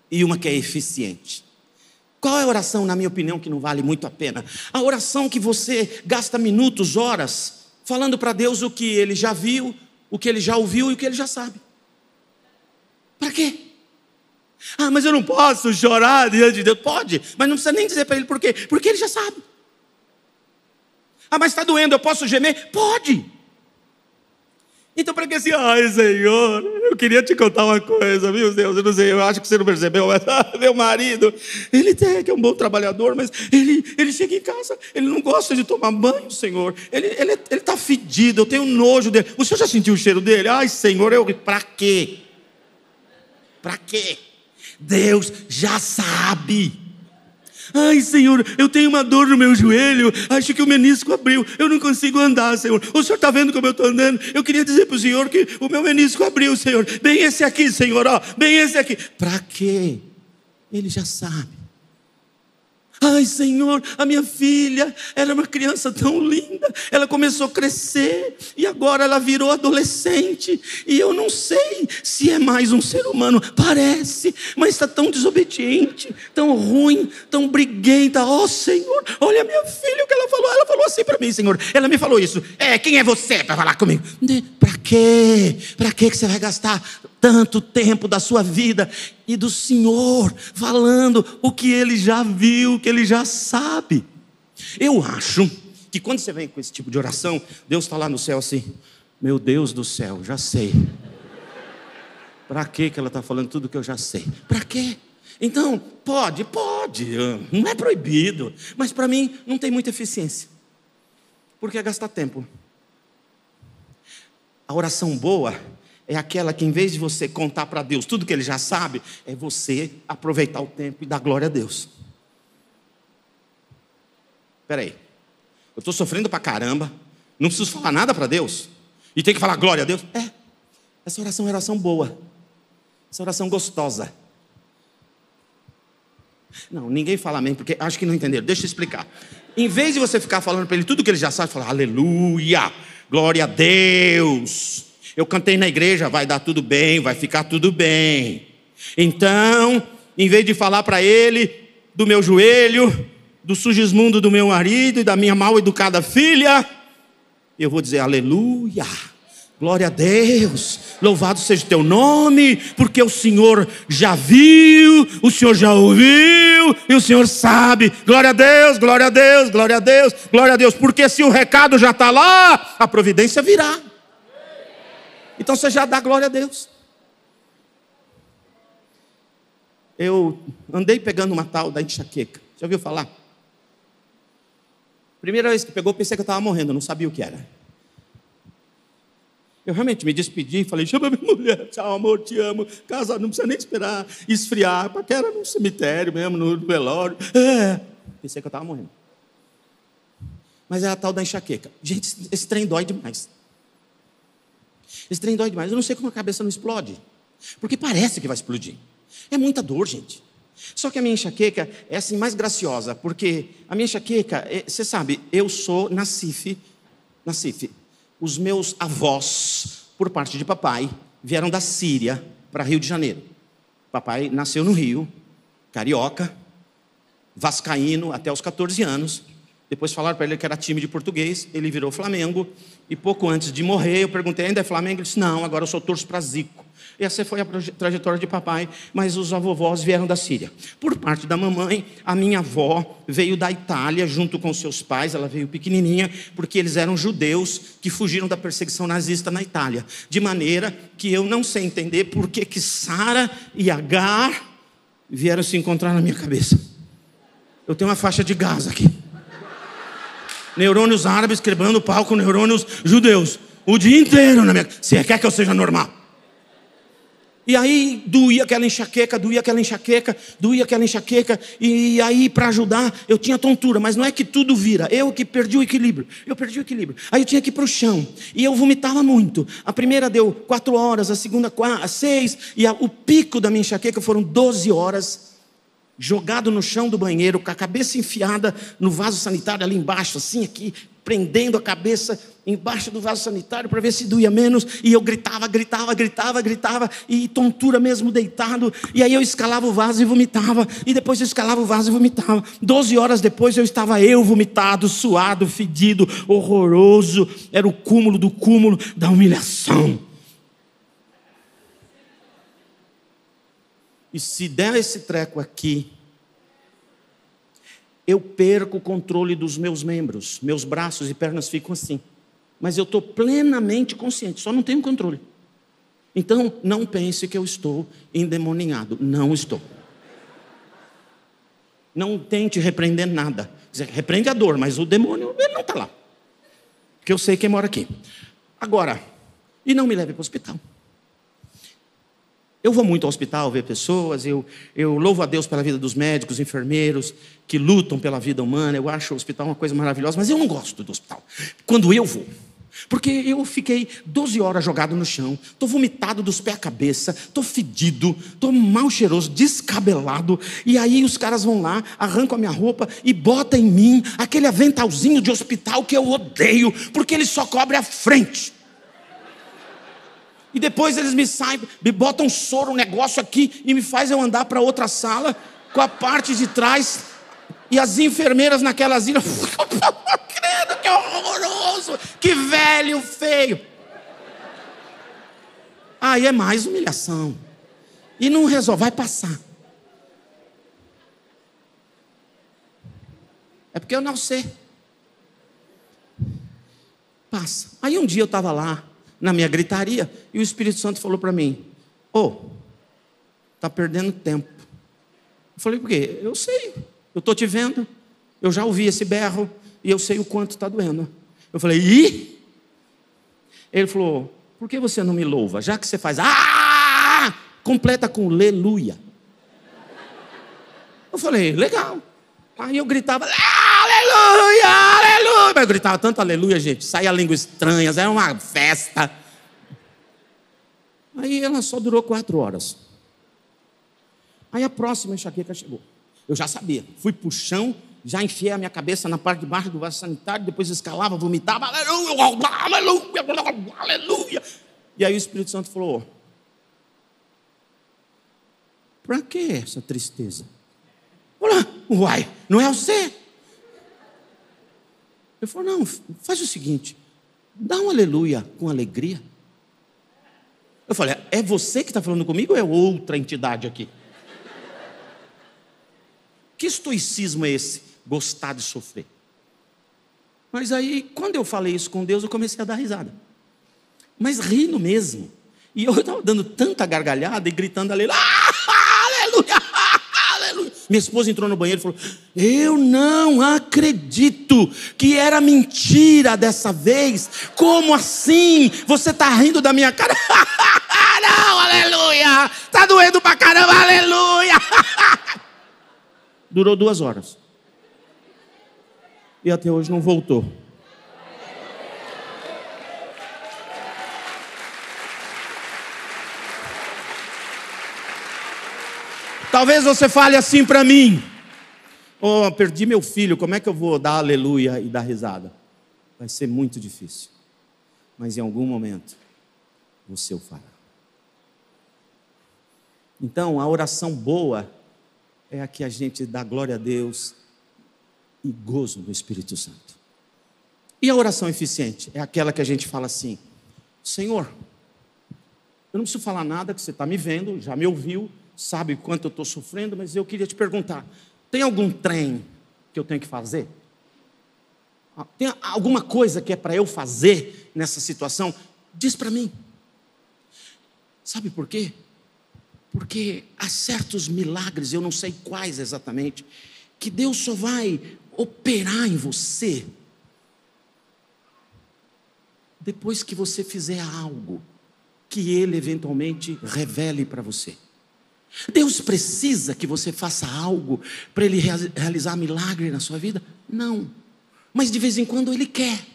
e uma que é eficiente. Qual é a oração, na minha opinião, que não vale muito a pena? A oração que você gasta minutos, horas, falando para Deus o que Ele já viu, o que Ele já ouviu e o que Ele já sabe. Para quê? Ah, mas eu não posso chorar diante de Deus. Pode, mas não precisa nem dizer para Ele por quê. Porque Ele já sabe. Ah, mas está doendo, eu posso gemer? Pode. Então para que assim, ai Senhor, eu queria te contar uma coisa, viu Deus, eu não sei, eu acho que você não percebeu, mas meu marido, ele até que é um bom trabalhador, mas ele chega em casa, ele não gosta de tomar banho, Senhor, ele está fedido, eu tenho nojo dele. O Senhor já sentiu o cheiro dele? Ai Senhor, para quê? Para quê? Deus já sabe. Ai Senhor, eu tenho uma dor no meu joelho, acho que o menisco abriu, eu não consigo andar, Senhor. O Senhor está vendo como eu estou andando? Eu queria dizer para o Senhor que o meu menisco abriu, Senhor. Bem esse aqui, Senhor, ó, bem esse aqui. Para quê? Ele já sabe. Ai Senhor, a minha filha era uma criança tão linda, ela começou a crescer e agora ela virou adolescente e eu não sei se é mais um ser humano, parece, mas está tão desobediente, tão ruim, tão briguenta. Ó Senhor, olha a minha filha, o que ela falou assim para mim, Senhor, ela me falou isso. Quem é você para falar comigo? Para quê? Para que você vai gastar tanto tempo da sua vida e do Senhor falando o que Ele já viu, o que Ele já sabe? Eu acho que quando você vem com esse tipo de oração, Deus está lá no céu assim: meu Deus do céu, já sei. Para que ela está falando tudo que eu já sei? Para quê? Então, pode, não é proibido, mas para mim não tem muita eficiência, porque é gastar tempo. A oração boa é aquela que, em vez de você contar para Deus tudo que Ele já sabe, é você aproveitar o tempo e dar glória a Deus. Espera aí, eu estou sofrendo para caramba, não preciso falar nada para Deus, e tem que falar glória a Deus? Essa oração é oração boa, essa oração gostosa. Não, ninguém fala amém, porque acho que não entenderam. Deixa eu explicar. Em vez de você ficar falando para Ele tudo que Ele já sabe, falar aleluia, glória a Deus, eu cantei na igreja, vai dar tudo bem, vai ficar tudo bem. Então, em vez de falar para Ele do meu joelho, do sujismundo do meu marido e da minha mal educada filha, eu vou dizer aleluia, glória a Deus, louvado seja o teu nome, porque o Senhor já viu, o Senhor já ouviu e o Senhor sabe. Glória a Deus, glória a Deus, glória a Deus, glória a Deus, porque se o recado já está lá, a providência virá. Então você já dá glória a Deus. Eu andei pegando uma tal da enxaqueca. Já ouviu falar? Primeira vez que pegou, pensei que eu estava morrendo, eu não sabia o que era. Eu realmente me despedi, falei: chama minha mulher, tchau amor, te amo. Casa, não precisa nem esperar esfriar, porque era no cemitério mesmo, no velório. Pensei que eu estava morrendo. Mas era a tal da enxaqueca. Gente, esse trem dói demais. Esse trem dói demais. Eu não sei como a cabeça não explode, porque parece que vai explodir. É muita dor, gente. Só que a minha enxaqueca é assim mais graciosa, porque a minha enxaqueca, você sabe, eu sou Nassif. Os meus avós, por parte de papai, vieram da Síria para Rio de Janeiro. Papai nasceu no Rio, carioca, vascaíno até os 14 anos, Depois falaram para ele que era time de português, ele virou Flamengo, e pouco antes de morrer, eu perguntei, ainda é Flamengo? Ele disse, não, agora eu só torço para Zico. Essa foi a trajetória de papai, mas os avós vieram da Síria. Por parte da mamãe, a minha avó veio da Itália, junto com seus pais, ela veio pequenininha, porque eles eram judeus que fugiram da perseguição nazista na Itália. De maneira que eu não sei entender por que Sara e Agar vieram se encontrar na minha cabeça. Eu tenho uma faixa de gás aqui. Neurônios árabes quebrando pau com neurônios judeus. O dia inteiro na minha... Você quer que eu seja normal? E aí doía aquela enxaqueca, e aí para ajudar eu tinha tontura, mas não é que tudo vira, eu que perdi o equilíbrio, aí eu tinha que ir para o chão, e eu vomitava muito, a primeira deu 4 horas, a segunda 6, e o pico da minha enxaqueca foram 12 horas, jogado no chão do banheiro, com a cabeça enfiada no vaso sanitário ali embaixo, assim aqui, prendendo a cabeça embaixo do vaso sanitário para ver se doía menos, e eu gritava, e tontura mesmo deitado, e aí eu escalava o vaso e vomitava, e depois eu escalava o vaso e vomitava. 12 horas depois eu estava vomitado, suado, fedido, horroroso, era o cúmulo do cúmulo da humilhação. E se der esse treco aqui, eu perco o controle dos meus membros, meus braços e pernas ficam assim. Mas eu estou plenamente consciente, só não tenho controle. Então, não pense que eu estou endemoniado. Não estou. Não tente repreender nada. Repreende a dor, mas o demônio, ele não está lá. Porque eu sei quem mora aqui. Agora, e não me leve para o hospital. Eu vou muito ao hospital ver pessoas, eu louvo a Deus pela vida dos médicos, enfermeiros, que lutam pela vida humana. Eu acho o hospital uma coisa maravilhosa, mas eu não gosto do hospital. Quando eu vou, porque eu fiquei 12 horas jogado no chão, estou vomitado dos pés à cabeça, estou fedido, estou mal cheiroso, descabelado, e aí os caras vão lá, arrancam a minha roupa e botam em mim aquele aventalzinho de hospital que eu odeio, porque ele só cobre a frente. E depois eles me botam um soro, um negócio aqui, e me faz eu andar para outra sala, com a parte de trás, e as enfermeiras naquelas ilhas, credo, que horroroso, que velho feio. Aí é mais humilhação. E não resolve, vai passar. É porque eu não sei. Passa. Aí um dia eu estava lá, na minha gritaria, e o Espírito Santo falou para mim, está perdendo tempo. Eu falei, por quê? Eu sei, eu estou te vendo, eu já ouvi esse berro, e eu sei o quanto está doendo. Eu falei, ih? Ele falou, por que você não me louva? Já que você faz, completa com aleluia. Eu falei, legal. Aí eu gritava, aleluia, aleluia. Mas eu gritava tanto aleluia, gente, saía língua estranha, era uma festa. Aí ela só durou 4 horas. Aí a próxima enxaqueca chegou. Eu já sabia, fui pro chão, já enfiei a minha cabeça na parte de baixo do vaso sanitário, depois escalava, vomitava, aleluia, aleluia, aleluia. E aí o Espírito Santo falou, pra que essa tristeza? Olá, uai, não é você? Ele falou, não, faz o seguinte, dá um aleluia com alegria. Eu falei, é você que está falando comigo ou é outra entidade aqui? Que estoicismo é esse? Gostar de sofrer. Mas aí, quando eu falei isso com Deus, eu comecei a dar risada. Mas rindo mesmo. E eu estava dando tanta gargalhada e gritando aleluia, aleluia, aleluia. Minha esposa entrou no banheiro e falou, eu não acredito que era mentira dessa vez. Como assim? Você está rindo da minha cara? Não, aleluia. Está doendo pra caramba, aleluia. Durou 2 horas. E até hoje não voltou. Talvez você fale assim para mim, perdi meu filho, como é que eu vou dar aleluia e dar risada? Vai ser muito difícil. Mas em algum momento, você o fará. Então, a oração boa é a que a gente dá glória a Deus e gozo no Espírito Santo. E a oração eficiente? É aquela que a gente fala assim: Senhor, eu não preciso falar nada, que você está me vendo, já me ouviu, sabe quanto eu estou sofrendo, mas eu queria te perguntar, tem algum trem que eu tenho que fazer? Tem alguma coisa que é para eu fazer nessa situação? Diz para mim. Sabe por quê? Porque há certos milagres, eu não sei quais exatamente, que Deus só vai operar em você depois que você fizer algo que Ele eventualmente revele para você. Deus precisa que você faça algo para Ele realizar milagre na sua vida? Não. Mas de vez em quando Ele quer.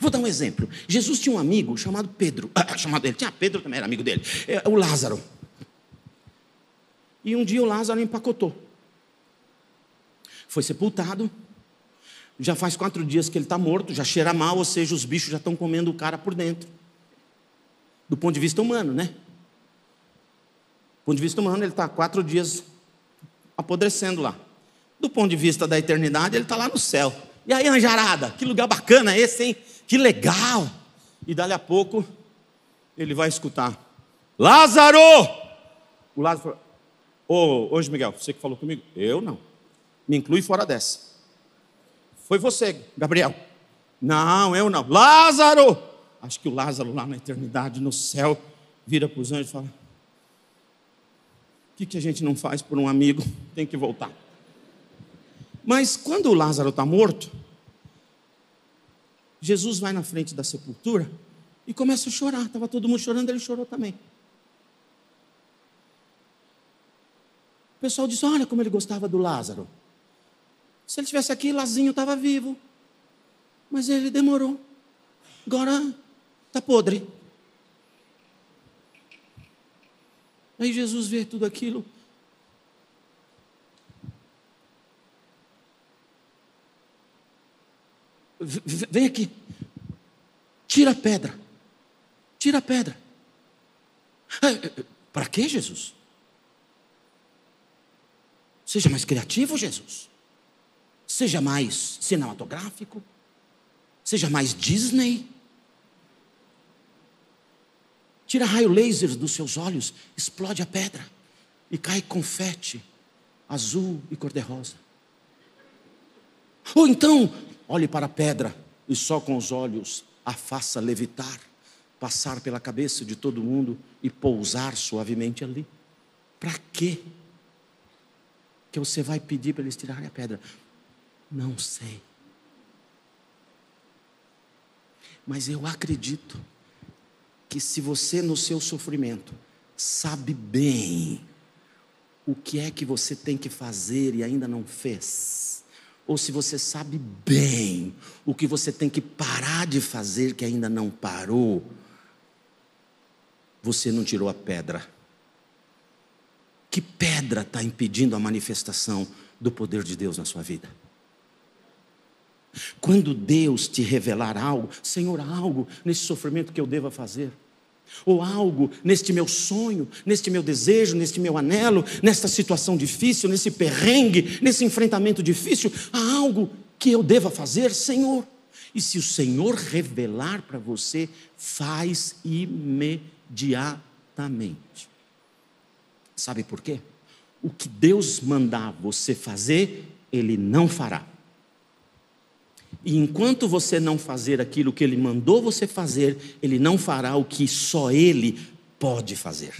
Vou dar um exemplo. Jesus tinha um amigo chamado Pedro. Pedro também era amigo dele. O Lázaro. E um dia o Lázaro empacotou. Foi sepultado. Já faz 4 dias que ele está morto. Já cheira mal, ou seja, os bichos já estão comendo o cara por dentro. Do ponto de vista humano, né? Do ponto de vista humano, ele está 4 dias apodrecendo lá. Do ponto de vista da eternidade, ele está lá no céu. E aí, anjarada, que lugar bacana esse, hein? Que legal! E dali a pouco, ele vai escutar: Lázaro! O Lázaro falou: hoje, Miguel, você que falou comigo? Eu não. Me inclui fora dessa. Foi você, Gabriel. Não, eu não. Lázaro! Acho que o Lázaro lá na eternidade, no céu, vira para os anjos e fala: o que a gente não faz por um amigo? Tem que voltar. Mas quando o Lázaro está morto, Jesus vai na frente da sepultura e começa a chorar. Estava todo mundo chorando, ele chorou também. O pessoal disse: olha como ele gostava do Lázaro. Se ele estivesse aqui, Lazinho estava vivo. Mas ele demorou. Agora está podre. Aí Jesus vê tudo aquilo. Vem aqui. Tira a pedra. Tira a pedra. Para quê, Jesus? Seja mais criativo, Jesus. Seja mais cinematográfico. Seja mais Disney. Tira raio laser dos seus olhos, explode a pedra e cai confete azul e cor-de-rosa. Ou então, olhe para a pedra e só com os olhos a faça levitar, passar pela cabeça de todo mundo e pousar suavemente ali. Para quê? Que você vai pedir para eles tirarem a pedra? Não sei. Mas eu acredito que se você no seu sofrimento sabe bem o que é que você tem que fazer e ainda não fez, ou se você sabe bem o que você tem que parar de fazer que ainda não parou, você não tirou a pedra. Que pedra está impedindo a manifestação do poder de Deus na sua vida? Quando Deus te revelar algo: Senhor, há algo nesse sofrimento que eu deva fazer, ou algo neste meu sonho, neste meu desejo, neste meu anelo, nesta situação difícil, nesse perrengue, nesse enfrentamento difícil, há algo que eu deva fazer, Senhor. E se o Senhor revelar para você, faz imediatamente. Sabe por quê? O que Deus mandar você fazer, Ele não fará. E enquanto você não fazer aquilo que Ele mandou você fazer, Ele não fará o que só Ele pode fazer.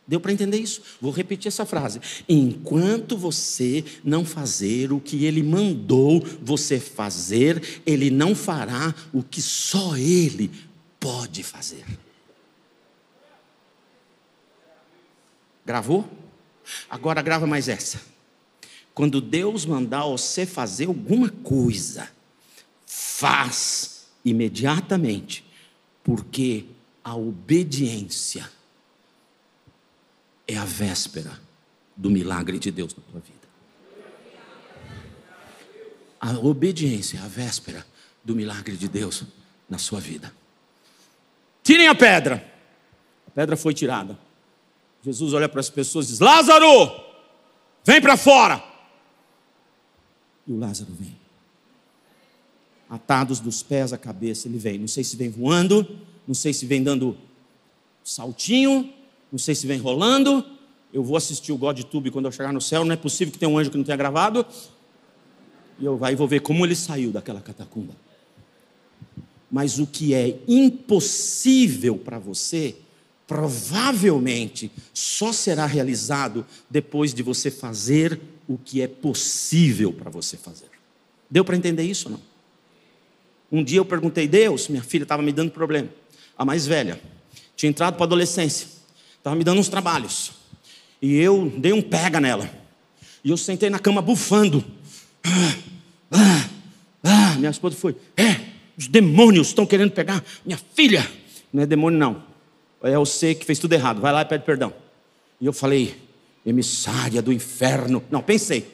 Deu para entender isso? Vou repetir essa frase. Enquanto você não fazer o que Ele mandou você fazer, Ele não fará o que só Ele pode fazer. Gravou? Agora grava mais essa. Quando Deus mandar você fazer alguma coisa, faz imediatamente, porque a obediência é a véspera do milagre de Deus na tua vida. A obediência é a véspera do milagre de Deus na sua vida. Tirem a pedra. A pedra foi tirada. Jesus olha para as pessoas e diz: Lázaro, vem para fora. E o Lázaro vem. Atados dos pés à cabeça, ele vem. Não sei se vem voando, não sei se vem dando saltinho, não sei se vem rolando. Eu vou assistir o GodTube quando eu chegar no céu. Não é possível que tenha um anjo que não tenha gravado. E eu vou ver como ele saiu daquela catacumba. Mas o que é impossível para você, provavelmente só será realizado depois de você fazer o que é possível para você fazer. Deu para entender isso ou não? Um dia eu perguntei, Deus, minha filha estava me dando problema, a mais velha, tinha entrado para a adolescência, estava me dando uns trabalhos, e eu dei um pega nela, e eu sentei na cama bufando. Minha esposa foi, os demônios estão querendo pegar minha filha. Não é demônio não, é você que fez tudo errado, vai lá e pede perdão. E eu falei, emissária do inferno. Não, pensei,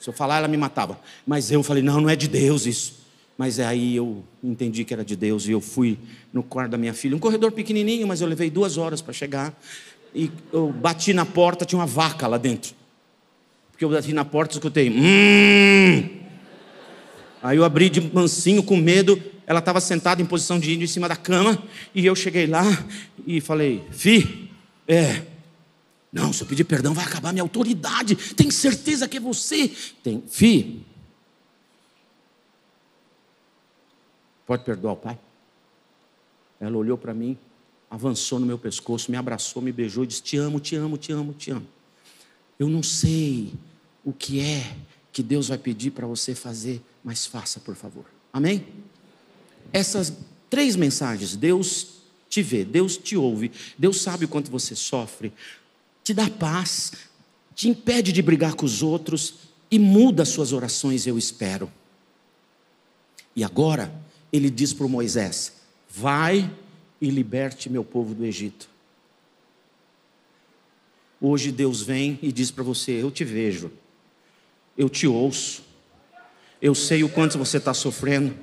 se eu falar ela me matava, mas eu falei, não é de Deus isso. Mas aí eu entendi que era de Deus, e eu fui no quarto da minha filha, um corredor pequenininho, mas eu levei 2 horas para chegar, e eu bati na porta, tinha uma vaca lá dentro, porque eu bati na porta e escutei, Aí eu abri de mansinho, com medo. Ela estava sentada em posição de índio em cima da cama, e eu cheguei lá e falei, não, se eu pedir perdão vai acabar minha autoridade. Tem certeza que é você? Tem, pode perdoar o pai? Ela olhou para mim, avançou no meu pescoço, me abraçou, me beijou e disse, te amo, te amo, te amo, te amo. Eu não sei o que é que Deus vai pedir para você fazer, mas faça, por favor. Amém? Essas 3 mensagens, Deus te vê, Deus te ouve, Deus sabe o quanto você sofre, te dá paz, te impede de brigar com os outros e muda as suas orações, eu espero. E agora, ele diz para o Moisés, vai e liberte meu povo do Egito. Hoje Deus vem e diz para você, eu te vejo, eu te ouço, eu sei o quanto você está sofrendo.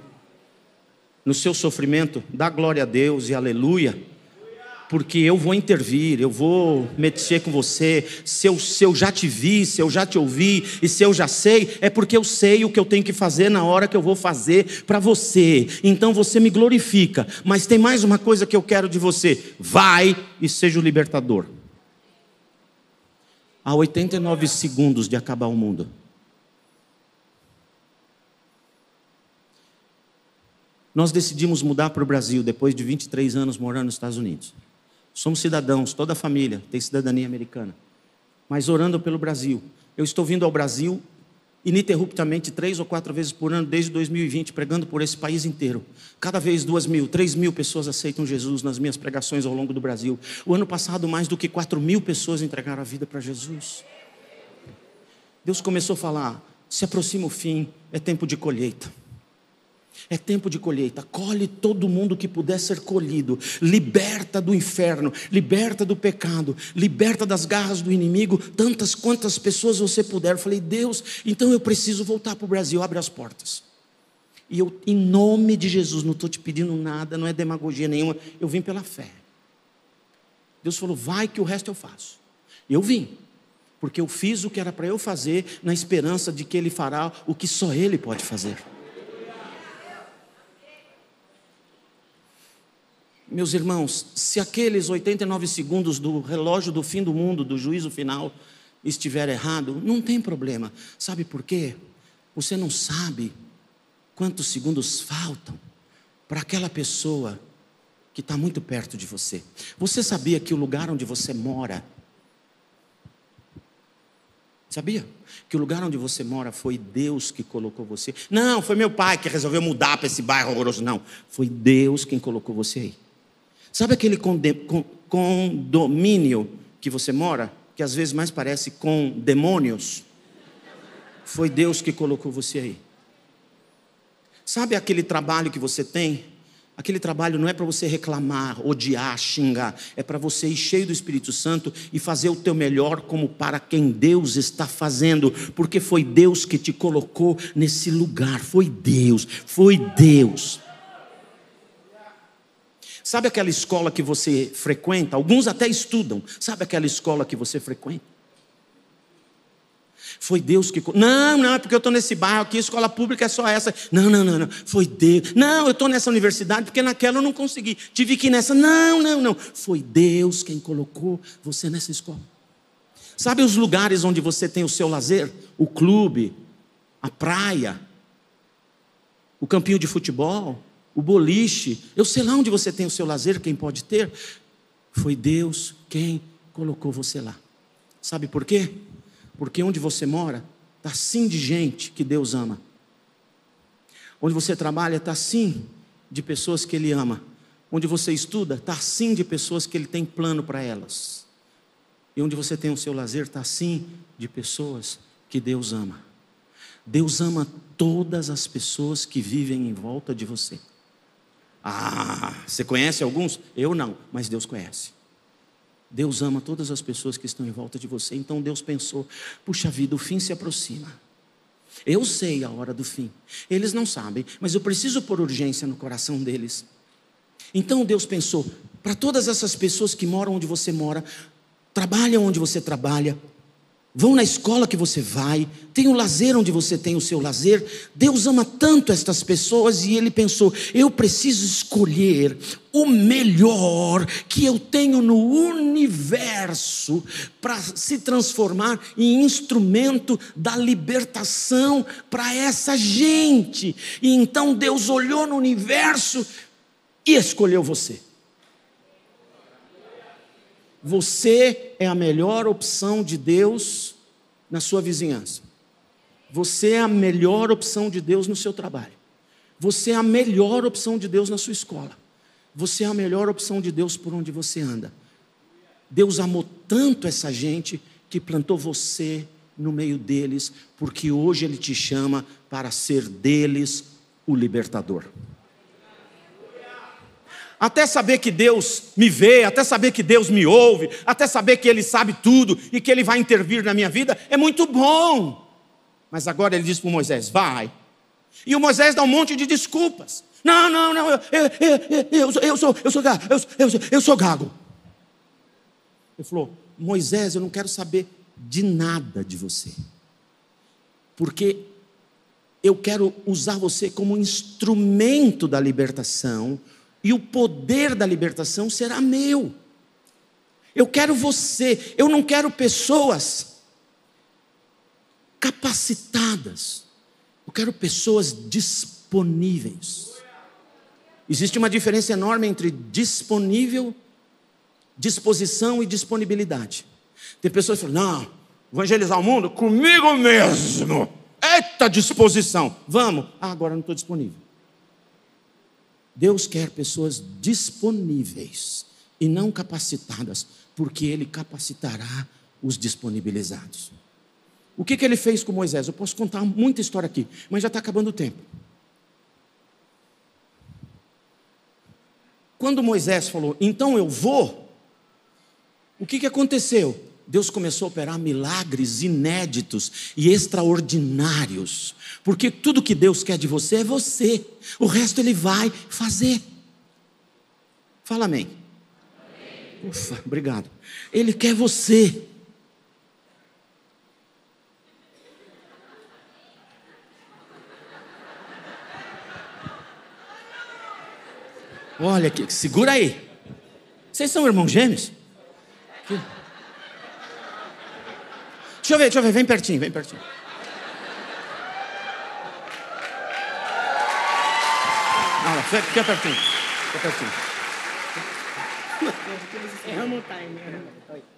No seu sofrimento, dá glória a Deus e aleluia, porque eu vou intervir, eu vou mexer com você. Se eu já te vi, se eu já te ouvi, e se eu já sei, é porque eu sei o que eu tenho que fazer na hora que eu vou fazer para você. Então você me glorifica, mas tem mais uma coisa que eu quero de você, vai e seja o libertador. Há 89 segundos de acabar o mundo. Nós decidimos mudar para o Brasil depois de 23 anos morando nos Estados Unidos. Somos cidadãos, toda a família tem cidadania americana. Mas orando pelo Brasil. Eu estou vindo ao Brasil ininterruptamente 3 ou 4 vezes por ano desde 2020, pregando por esse país inteiro. Cada vez 2.000, 3.000 pessoas aceitam Jesus nas minhas pregações ao longo do Brasil. O ano passado mais do que 4.000 pessoas entregaram a vida para Jesus. Deus começou a falar, se aproxima o fim, é tempo de colheita. É tempo de colheita, colhe todo mundo que puder ser colhido, liberta do inferno, liberta do pecado, liberta das garras do inimigo, tantas quantas pessoas você puder. Eu falei, Deus, então eu preciso voltar para o Brasil, abre as portas. E eu, em nome de Jesus, não estou te pedindo nada, não é demagogia nenhuma, eu vim pela fé. Deus falou, vai que o resto eu faço. Eu vim, porque eu fiz o que era para eu fazer, na esperança de que Ele fará o que só Ele pode fazer. Meus irmãos, se aqueles 89 segundos do relógio do fim do mundo, do juízo final, estiver errado, não tem problema. Sabe por quê? Você não sabe quantos segundos faltam para aquela pessoa que está muito perto de você. Você sabia que o lugar onde você mora, sabia? Que o lugar onde você mora foi Deus que colocou você. Não, foi meu pai que resolveu mudar para esse bairro horroroso. Não, foi Deus quem colocou você aí. Sabe aquele condomínio que você mora, que às vezes mais parece com demônios? Foi Deus que colocou você aí. Sabe aquele trabalho que você tem? Aquele trabalho não é para você reclamar, odiar, xingar. É para você ir cheio do Espírito Santo e fazer o teu melhor como para quem Deus está fazendo. Porque foi Deus que te colocou nesse lugar. Foi Deus, foi Deus. Sabe aquela escola que você frequenta? Alguns até estudam. Sabe aquela escola que você frequenta? Foi Deus que... Não, é porque eu estou nesse bairro aqui, escola pública é só essa. Não. Foi Deus. Não, eu estou nessa universidade porque naquela eu não consegui. Tive que ir nessa. Não. Foi Deus quem colocou você nessa escola. Sabe os lugares onde você tem o seu lazer? O clube, a praia, o campinho de futebol, o boliche. Eu sei lá onde você tem o seu lazer, quem pode ter. Foi Deus quem colocou você lá. Sabe por quê? Porque onde você mora, está assim de gente que Deus ama. Onde você trabalha, está assim de pessoas que Ele ama. Onde você estuda, está assim de pessoas que Ele tem plano para elas. E onde você tem o seu lazer, está assim de pessoas que Deus ama. Deus ama todas as pessoas que vivem em volta de você. Você conhece alguns? Eu não, mas Deus conhece. Deus ama todas as pessoas que estão em volta de você. Então Deus pensou, puxa vida, o fim se aproxima. Eu sei a hora do fim. Eles não sabem, mas eu preciso pôr urgência no coração deles. Então Deus pensou, para todas essas pessoas que moram onde você mora, trabalham onde você trabalha, vão na escola que você vai, tem o lazer onde você tem o seu lazer. Deus ama tanto estas pessoas e Ele pensou, eu preciso escolher o melhor que eu tenho no universo para se transformar em instrumento da libertação para essa gente. E então Deus olhou no universo e escolheu você. Você é a melhor opção de Deus na sua vizinhança. Você é a melhor opção de Deus no seu trabalho. Você é a melhor opção de Deus na sua escola. Você é a melhor opção de Deus por onde você anda. Deus amou tanto essa gente que plantou você no meio deles, porque hoje Ele te chama para ser deles o libertador. Até saber que Deus me vê, até saber que Deus me ouve, até saber que Ele sabe tudo e que Ele vai intervir na minha vida, é muito bom. Mas agora Ele diz para o Moisés, vai. E o Moisés dá um monte de desculpas. Não, eu sou gago. Ele falou, Moisés, eu não quero saber de nada de você. Porque eu quero usar você como instrumento da libertação. E o poder da libertação será meu. Eu quero você. Eu não quero pessoas capacitadas. Eu quero pessoas disponíveis. Existe uma diferença enorme entre disponível, disposição e disponibilidade. Tem pessoas que falam, não, evangelizar o mundo comigo mesmo. Eita disposição. Vamos. Agora eu não estou disponível. Deus quer pessoas disponíveis e não capacitadas, porque Ele capacitará os disponibilizados. O que Ele fez com Moisés? Eu posso contar muita história aqui, mas já está acabando o tempo. Quando Moisés falou, então eu vou, o que aconteceu? Deus começou a operar milagres inéditos e extraordinários, porque tudo que Deus quer de você é você, o resto Ele vai fazer. Fala amém. Amém. Ufa, obrigado. Ele quer você. Olha aqui, segura aí. Vocês são irmãos gêmeos? Aqui. Deixa eu ver, vem pertinho. Fica pertinho.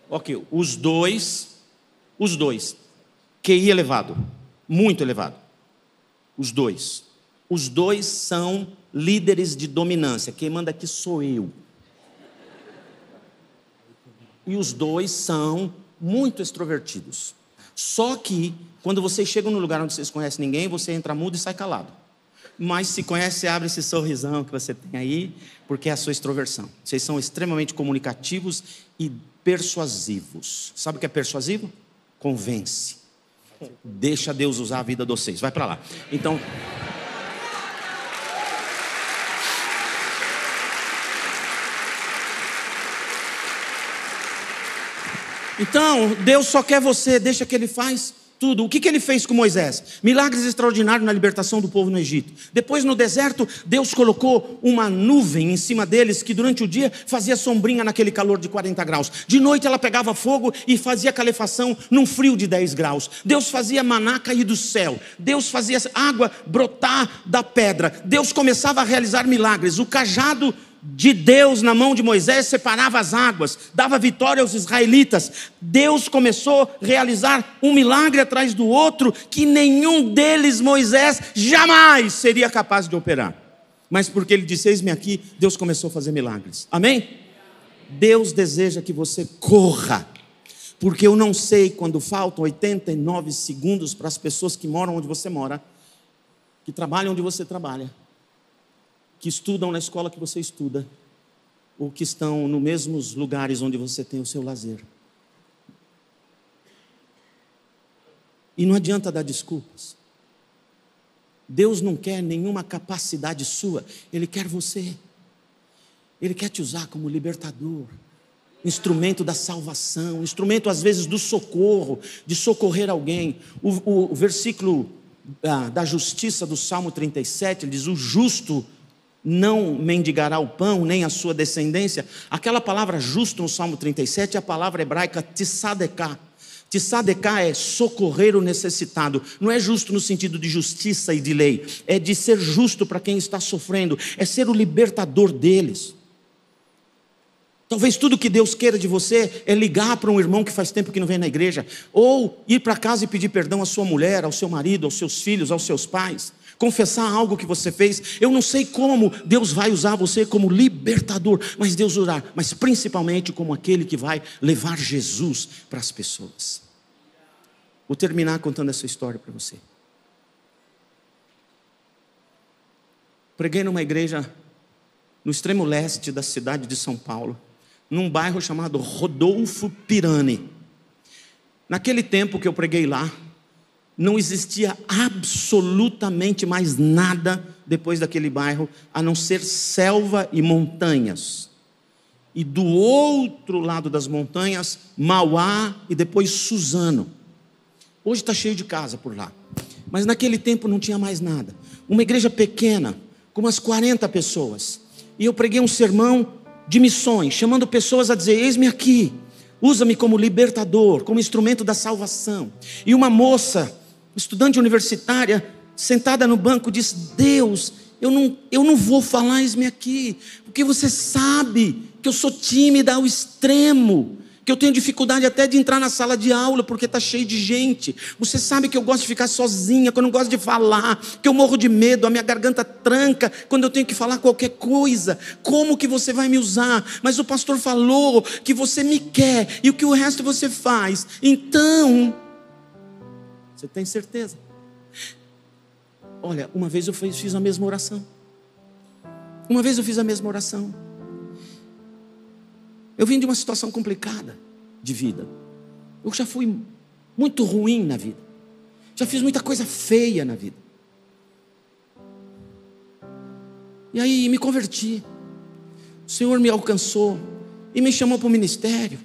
Ok, os dois, QI elevado, muito elevado. Os dois são líderes de dominância. Quem manda aqui sou eu. E os dois são muito extrovertidos. Só que, quando vocês chegam no lugar onde vocês conhecem ninguém, você entra mudo e sai calado. Mas se conhece, você abre esse sorrisão que você tem aí, porque é a sua extroversão. Vocês são extremamente comunicativos e persuasivos. Sabe o que é persuasivo? Convence. Deixa Deus usar a vida de vocês. Vai para lá. Então, Deus só quer você, deixa que Ele faz tudo. O que ele fez com Moisés? Milagres extraordinários na libertação do povo no Egito. Depois no deserto, Deus colocou uma nuvem em cima deles, que durante o dia fazia sombrinha naquele calor de 40 graus. De noite ela pegava fogo e fazia calefação num frio de 10 graus. Deus fazia maná cair do céu. Deus fazia água brotar da pedra. Deus começava a realizar milagres. O cajado de Deus na mão de Moisés separava as águas, dava vitória aos israelitas. Deus começou a realizar um milagre atrás do outro, que nenhum deles Moisés jamais seria capaz de operar. Mas porque ele disse, eis-me aqui, Deus começou a fazer milagres. Amém? Deus deseja que você corra, porque eu não sei quando faltam 89 segundos para as pessoas que moram onde você mora, que trabalham onde você trabalha, que estudam na escola que você estuda, ou que estão nos mesmos lugares onde você tem o seu lazer. E não adianta dar desculpas. Deus não quer nenhuma capacidade sua, Ele quer você. Ele quer te usar como libertador, instrumento da salvação, instrumento às vezes do socorro, de socorrer alguém. O versículo da justiça do Salmo 37, ele diz, o justo não mendigará o pão, nem a sua descendência. Aquela palavra justo no Salmo 37 é a palavra hebraica tsadeká. Tsadeká é socorrer o necessitado. Não é justo no sentido de justiça e de lei, é de ser justo para quem está sofrendo, é ser o libertador deles. Talvez tudo que Deus queira de você é ligar para um irmão que faz tempo que não vem na igreja, ou ir para casa e pedir perdão à sua mulher, ao seu marido, aos seus filhos, aos seus pais, confessar algo que você fez. Eu não sei como Deus vai usar você como libertador, mas Deus usará, mas principalmente como aquele que vai levar Jesus para as pessoas. Vou terminar contando essa história para você. Preguei numa igreja no extremo leste da cidade de São Paulo, num bairro chamado Rodolfo Pirani. Naquele tempo que eu preguei lá, não existia absolutamente mais nada depois daquele bairro, a não ser selva e montanhas. E do outro lado das montanhas, Mauá e depois Suzano. Hoje está cheio de casa por lá, mas naquele tempo não tinha mais nada. Uma igreja pequena, com umas 40 pessoas. E eu preguei um sermão de missões, chamando pessoas a dizer, eis-me aqui, usa-me como libertador, como instrumento da salvação. E uma moça, estudante universitária, sentada no banco, disse, Deus, eu não vou falar eis-me aqui, porque você sabe que eu sou tímida ao extremo, que eu tenho dificuldade até de entrar na sala de aula, porque está cheio de gente. Você sabe que eu gosto de ficar sozinha, que eu não gosto de falar, que eu morro de medo, a minha garganta tranca quando eu tenho que falar qualquer coisa. Como que você vai me usar? Mas o pastor falou que você me quer, e o que o resto você faz. Então, você tem certeza? Olha, uma vez eu fiz a mesma oração. Uma vez eu fiz a mesma oração. Eu vim de uma situação complicada de vida. Eu já fui muito ruim na vida. Já fiz muita coisa feia na vida. E aí me converti. O Senhor me alcançou e me chamou para o ministério.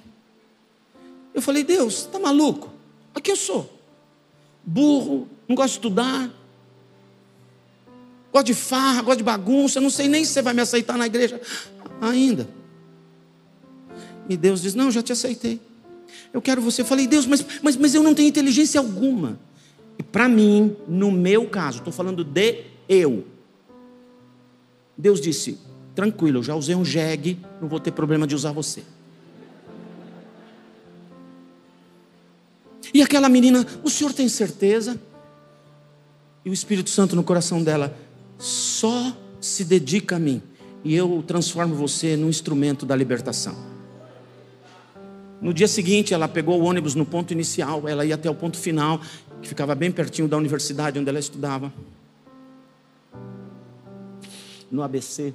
Eu falei, Deus, está maluco? Aqui eu sou. Burro, não gosto de estudar. Gosto de farra, gosto de bagunça. Não sei nem se você vai me aceitar na igreja ainda. E Deus diz, não, já te aceitei. Eu quero você. Eu falei, Deus, mas eu não tenho inteligência alguma. E para mim, no meu caso, estou falando de eu. Deus disse, tranquilo, eu já usei um jegue, não vou ter problema de usar você. E aquela menina, o senhor tem certeza? E o Espírito Santo no coração dela, só se dedica a mim, e eu transformo você num instrumento da libertação. No dia seguinte, ela pegou o ônibus no ponto inicial, ela ia até o ponto final, que ficava bem pertinho da universidade onde ela estudava, no ABC.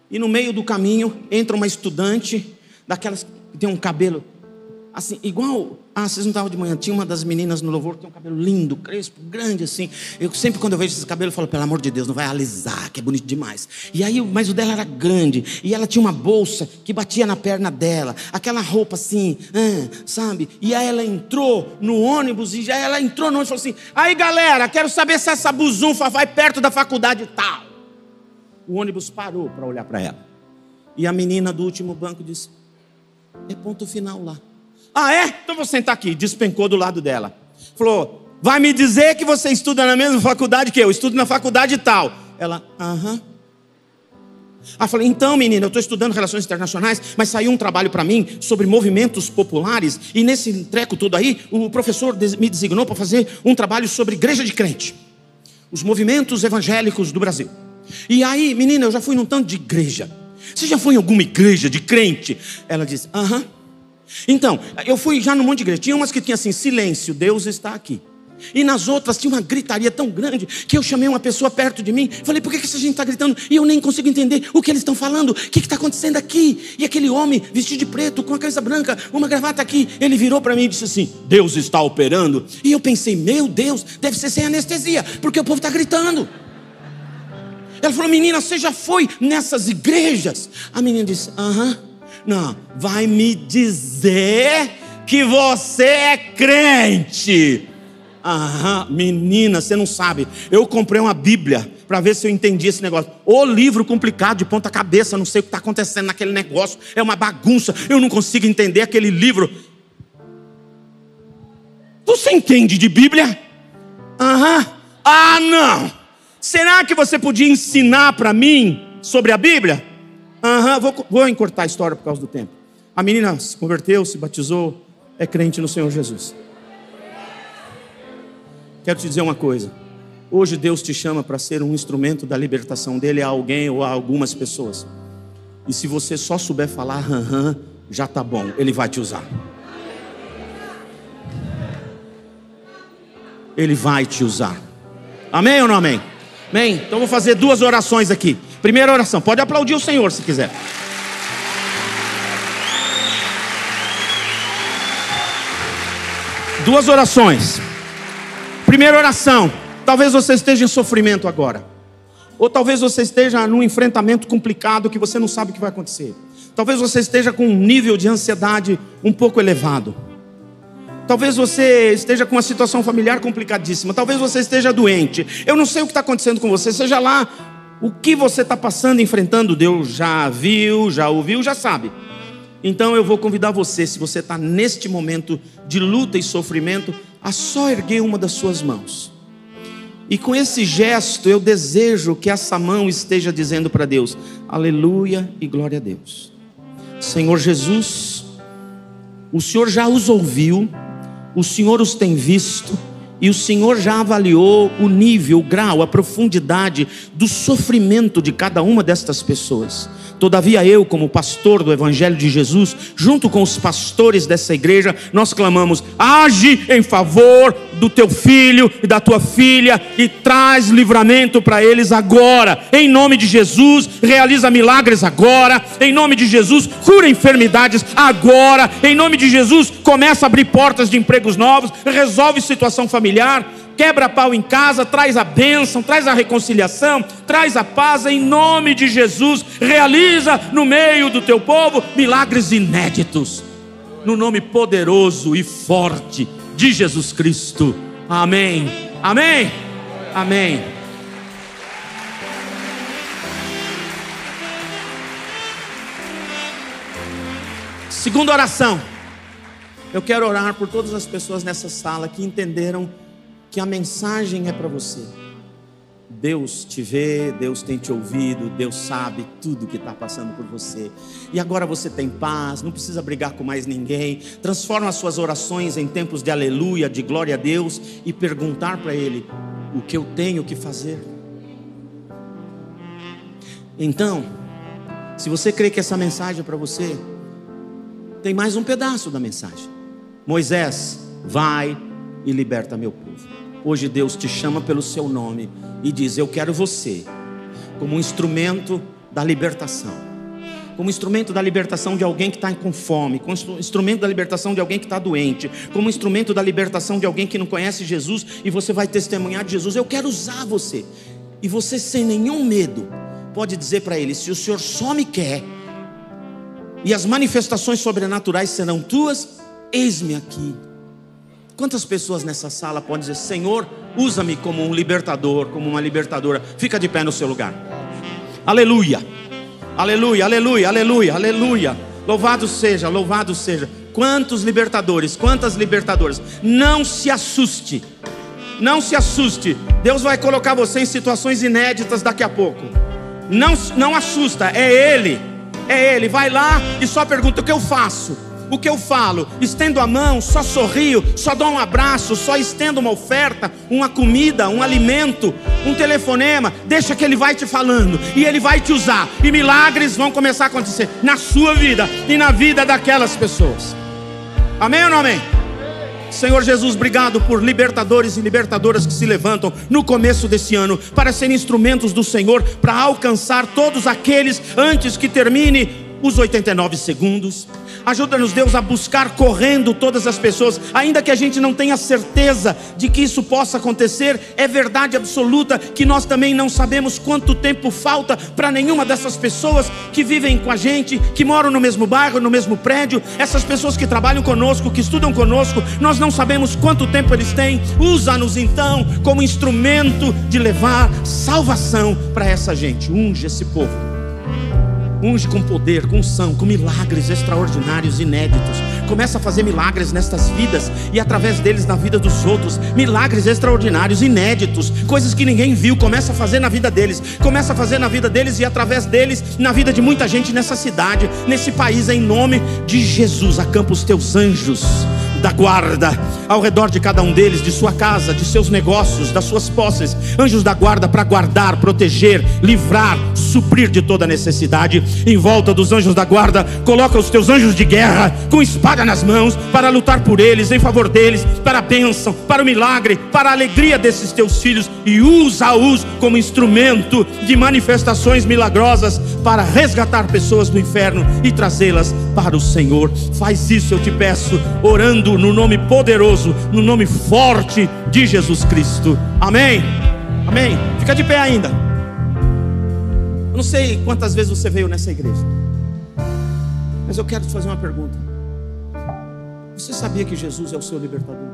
E no meio do caminho, entra uma estudante, daquelas que tem um cabelo assim, igual... vocês não estavam de manhã, tinha uma das meninas no louvor que tem um cabelo lindo, crespo, grande assim. Eu sempre quando eu vejo esse cabelo, eu falo, pelo amor de Deus, não vai alisar, que é bonito demais. E aí, mas o dela era grande, e ela tinha uma bolsa que batia na perna dela, aquela roupa assim, sabe? E aí ela entrou no ônibus, e aí ela entrou no ônibus e falou assim, aí galera, quero saber se essa busunfa vai perto da faculdade e tal. O ônibus parou para olhar para ela. E a menina do último banco disse, é ponto final lá. Ah, é? Então vou sentar aqui. Despencou do lado dela. Falou, vai me dizer que você estuda na mesma faculdade que eu? Estudo na faculdade tal. Ela, aham. Ah, falei, então menina, eu estou estudando relações internacionais, mas saiu um trabalho para mim sobre movimentos populares. E nesse treco todo aí, o professor me designou para fazer um trabalho sobre igreja de crente. Os movimentos evangélicos do Brasil. E aí, menina, eu já fui num tanto de igreja. Você já foi em alguma igreja de crente? Ela disse, aham. Então, eu fui já num monte de igreja. Tinha umas que tinha assim, silêncio, Deus está aqui. E nas outras tinha uma gritaria tão grande que eu chamei uma pessoa perto de mim. Falei, por que essa gente está gritando? E eu nem consigo entender o que eles estão falando. O que está acontecendo aqui? E aquele homem vestido de preto, com a camisa branca, uma gravata aqui, ele virou para mim e disse assim, Deus está operando. E eu pensei, meu Deus, deve ser sem anestesia, porque o povo está gritando. Ela falou, menina, você já foi nessas igrejas? A menina disse, aham. Não, vai me dizer que você é crente. Aham, menina, você não sabe. Eu comprei uma Bíblia para ver se eu entendi esse negócio. O livro complicado de ponta cabeça, não sei o que está acontecendo naquele negócio. É uma bagunça, eu não consigo entender aquele livro. Você entende de Bíblia? Aham. Ah, não. Será que você podia ensinar para mim sobre a Bíblia? Vou encurtar a história por causa do tempo. A menina se converteu, se batizou, é crente no Senhor Jesus. Quero te dizer uma coisa. Hoje Deus te chama para ser um instrumento da libertação dele a alguém ou a algumas pessoas. E se você só souber falar já está bom, ele vai te usar. Ele vai te usar. Amém ou não amém? Amém? Então vou fazer 2 orações aqui. Primeira oração, pode aplaudir o Senhor se quiser. Duas orações. Primeira oração, talvez você esteja em sofrimento agora. Ou talvez você esteja num enfrentamento complicado que você não sabe o que vai acontecer. Talvez você esteja com um nível de ansiedade um pouco elevado. Talvez você esteja com uma situação familiar complicadíssima. Talvez você esteja doente. Eu não sei o que está acontecendo com você. Seja lá o que você está passando, enfrentando. Deus já viu, já ouviu, já sabe. Então eu vou convidar você, se você está neste momento de luta e sofrimento, a só erguer uma das suas mãos. E com esse gesto eu desejo que essa mão esteja dizendo para Deus, aleluia e glória a Deus. Senhor Jesus, o Senhor já os ouviu, o Senhor os tem visto, e o Senhor já avaliou o nível, o grau, a profundidade do sofrimento de cada uma destas pessoas. Todavia eu, como pastor do Evangelho de Jesus, junto com os pastores dessa igreja, nós clamamos, age em favor do teu filho e da tua filha e traz livramento para eles agora, em nome de Jesus. Realiza milagres agora, em nome de Jesus. Cura enfermidades agora, em nome de Jesus. Começa a abrir portas de empregos novos, resolve situação familiar, quebra pau em casa, traz a bênção, traz a reconciliação, traz a paz, em nome de Jesus. Realiza no meio do teu povo milagres inéditos, no nome poderoso e forte de Jesus Cristo. Amém, amém, amém. Segunda oração. Eu quero orar por todas as pessoas nessa sala que entenderam que a mensagem é para você. Deus te vê, Deus tem te ouvido, Deus sabe tudo que está passando por você. E agora você tem paz, não precisa brigar com mais ninguém. Transforma as suas orações em tempos de aleluia, de glória a Deus, e perguntar para Ele, o que eu tenho que fazer? Então, se você crê que essa mensagem é para você, tem mais um pedaço da mensagem. Moisés, vai e liberta meu povo. Hoje Deus te chama pelo seu nome e diz, eu quero você como um instrumento da libertação. como instrumento da libertação de alguém que está com fome, como instrumento da libertação de alguém que está doente, como instrumento da libertação de alguém que não conhece Jesus, e você vai testemunhar de Jesus. Eu quero usar você, e você sem nenhum medo pode dizer para Ele: se o Senhor só me quer, e as manifestações sobrenaturais serão tuas, eis-me aqui. Quantas pessoas nessa sala podem dizer: Senhor, usa-me como um libertador, como uma libertadora? Fica de pé no seu lugar. Aleluia, aleluia, aleluia, aleluia, aleluia. Louvado seja, louvado seja. Quantos libertadores, quantas libertadoras. Não se assuste, não se assuste. Deus vai colocar você em situações inéditas daqui a pouco. Não assusta, é Ele. É Ele. Vai lá e só pergunta: o que eu faço? O que eu falo? Estendo a mão, só sorrio, só dou um abraço, só estendo uma oferta, uma comida, um alimento, um telefonema? Deixa que Ele vai te falando, e Ele vai te usar, e milagres vão começar a acontecer na sua vida e na vida daquelas pessoas. Amém ou não amém? Senhor Jesus, obrigado por libertadores e libertadoras que se levantam no começo desse ano para serem instrumentos do Senhor, para alcançar todos aqueles antes que termine os 89 segundos. Ajuda-nos, Deus, a buscar correndo todas as pessoas, ainda que a gente não tenha certeza de que isso possa acontecer. É verdade absoluta que nós também não sabemos quanto tempo falta para nenhuma dessas pessoas que vivem com a gente, que moram no mesmo bairro, no mesmo prédio, essas pessoas que trabalham conosco, que estudam conosco. Nós não sabemos quanto tempo eles têm. Usa-nos então como instrumento de levar salvação para essa gente. Unge esse povo, unge com poder, com unção, com milagres extraordinários, inéditos. Começa a fazer milagres nestas vidas e através deles na vida dos outros. Milagres extraordinários, inéditos, coisas que ninguém viu. Começa a fazer na vida deles, começa a fazer na vida deles e através deles na vida de muita gente nessa cidade, nesse país. Em nome de Jesus, acampa os teus anjos da guarda ao redor de cada um deles, de sua casa, de seus negócios, das suas posses. Anjos da guarda para guardar, proteger, livrar, suprir de toda necessidade. Em volta dos anjos da guarda, coloca os teus anjos de guerra com espada nas mãos para lutar por eles, em favor deles, para a bênção, para o milagre, para a alegria desses teus filhos, e usa-os como instrumento de manifestações milagrosas para resgatar pessoas do inferno e trazê-las para o Senhor. Faz isso, eu te peço, orando no nome poderoso, no nome forte de Jesus Cristo. Amém? Amém? Fica de pé ainda. Eu não sei quantas vezes você veio nessa igreja, mas eu quero te fazer uma pergunta. Você sabia que Jesus é o seu libertador?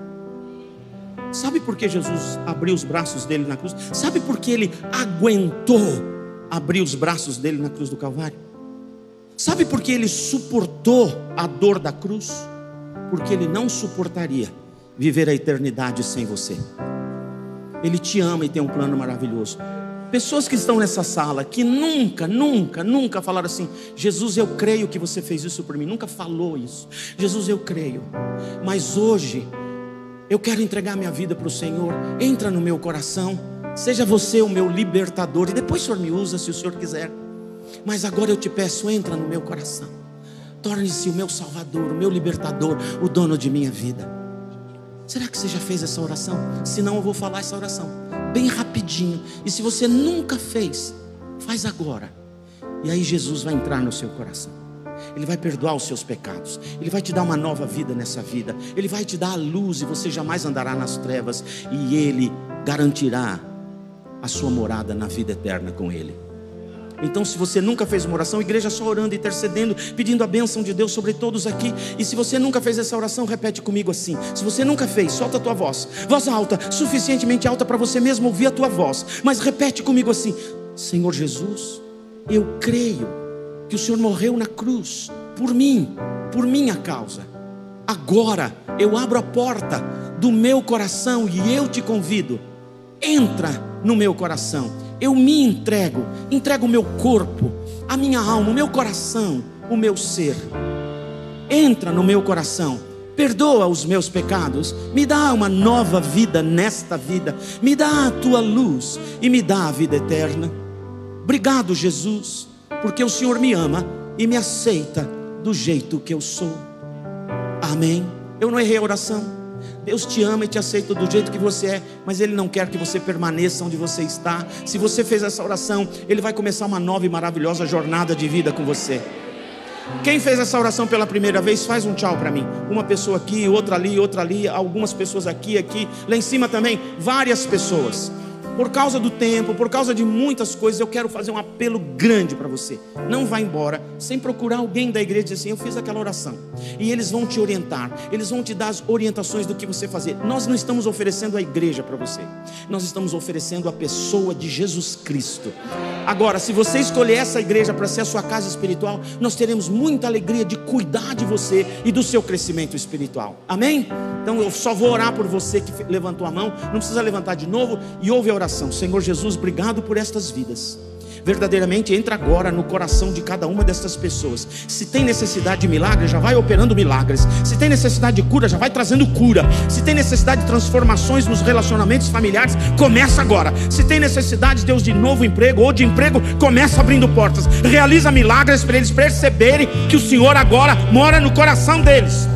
Sabe por que Jesus abriu os braços dele na cruz? Sabe por que ele aguentou abrir os braços dele na cruz do Calvário? Sabe por que ele suportou a dor da cruz? Porque ele não suportaria viver a eternidade sem você. Ele te ama e tem um plano maravilhoso. Pessoas que estão nessa sala, que nunca falaram assim: Jesus, eu creio que você fez isso por mim. Nunca falou isso. Jesus, eu creio, mas hoje eu quero entregar minha vida para o Senhor. Entra no meu coração, seja você o meu libertador, e depois o Senhor me usa se o Senhor quiser. Mas agora eu te peço, entra no meu coração. Torne-se o meu salvador, o meu libertador, o dono de minha vida. Será que você já fez essa oração? Se não, eu vou falar essa oração bem rapidinho. E se você nunca fez, faz agora. E aí Jesus vai entrar no seu coração. Ele vai perdoar os seus pecados. Ele vai te dar uma nova vida nessa vida. Ele vai te dar a luz e você jamais andará nas trevas. E Ele garantirá a sua morada na vida eterna com Ele. Então, se você nunca fez uma oração, igreja só orando, intercedendo, pedindo a bênção de Deus sobre todos aqui. E se você nunca fez essa oração, repete comigo assim. Se você nunca fez, solta a tua voz alta, suficientemente alta para você mesmo ouvir a tua voz. Mas repete comigo assim: Senhor Jesus, eu creio que o Senhor morreu na cruz por mim, por minha causa. Agora eu abro a porta do meu coração e eu te convido. Entra no meu coração. Eu me entrego o meu corpo, a minha alma, o meu coração, o meu ser. Entra no meu coração, perdoa os meus pecados, me dá uma nova vida nesta vida, me dá a tua luz e me dá a vida eterna. Obrigado, Jesus, porque o Senhor me ama e me aceita do jeito que eu sou. Amém? Eu não errei a oração. Deus te ama e te aceita do jeito que você é, mas Ele não quer que você permaneça onde você está. Se você fez essa oração, Ele vai começar uma nova e maravilhosa jornada de vida com você. Quem fez essa oração pela primeira vez, faz um tchau para mim. Uma pessoa aqui, outra ali, algumas pessoas aqui, lá em cima também, várias pessoas. Por causa do tempo, por causa de muitas coisas, eu quero fazer um apelo grande para você. Não vá embora sem procurar alguém da igreja e dizer assim: eu fiz aquela oração. E eles vão te orientar, eles vão te dar as orientações do que você fazer. Nós não estamos oferecendo a igreja para você, nós estamos oferecendo a pessoa de Jesus Cristo. Agora, se você escolher essa igreja para ser a sua casa espiritual, nós teremos muita alegria de cuidar de você e do seu crescimento espiritual. Amém? Então eu só vou orar por você que levantou a mão. Não precisa levantar de novo. E ouve a oração. Senhor Jesus, obrigado por estas vidas. Verdadeiramente entra agora no coração de cada uma dessas pessoas. Se tem necessidade de milagre, já vai operando milagres. Se tem necessidade de cura, já vai trazendo cura. Se tem necessidade de transformações nos relacionamentos familiares, começa agora. Se tem necessidade, Deus, de novo emprego ou de emprego, começa abrindo portas. Realiza milagres para eles perceberem que o Senhor agora mora no coração deles.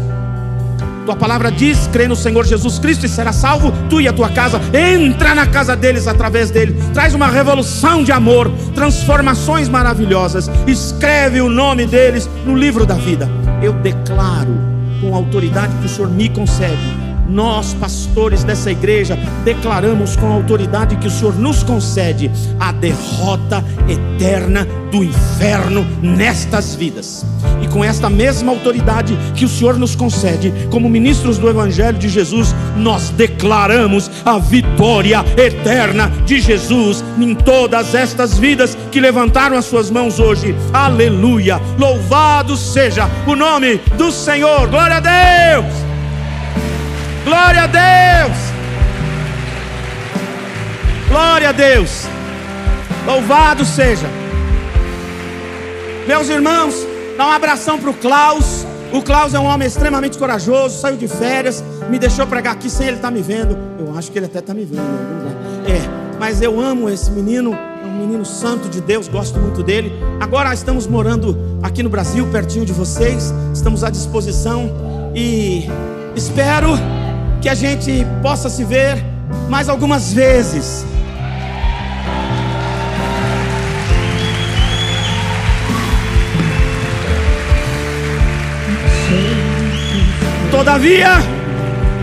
Tua palavra diz: crê no Senhor Jesus Cristo e será salvo, tu e a tua casa. Entra na casa deles através dele. Traz uma revolução de amor, transformações maravilhosas. Escreve o nome deles no livro da vida. Eu declaro, com a autoridade que o Senhor me concede, nós, pastores dessa igreja, declaramos com a autoridade que o Senhor nos concede a derrota eterna do inferno nestas vidas. E com esta mesma autoridade que o Senhor nos concede, como ministros do Evangelho de Jesus, nós declaramos a vitória eterna de Jesus em todas estas vidas que levantaram as suas mãos hoje. Aleluia! Louvado seja o nome do Senhor. Glória a Deus! Glória a Deus! Glória a Deus! Louvado seja! Meus irmãos, dá um abração para o Klaus. O Klaus é um homem extremamente corajoso. Saiu de férias, me deixou pregar aqui sem ele estar me vendo. Eu acho que ele até está me vendo. Mas eu amo esse menino. É um menino santo de Deus, gosto muito dele. Agora estamos morando aqui no Brasil, pertinho de vocês. Estamos à disposição e espero que a gente possa se ver mais algumas vezes.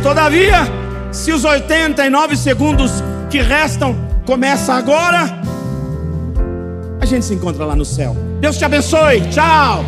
Todavia, se os 89 segundos que restam começam agora, a gente se encontra lá no céu. Deus te abençoe. Tchau.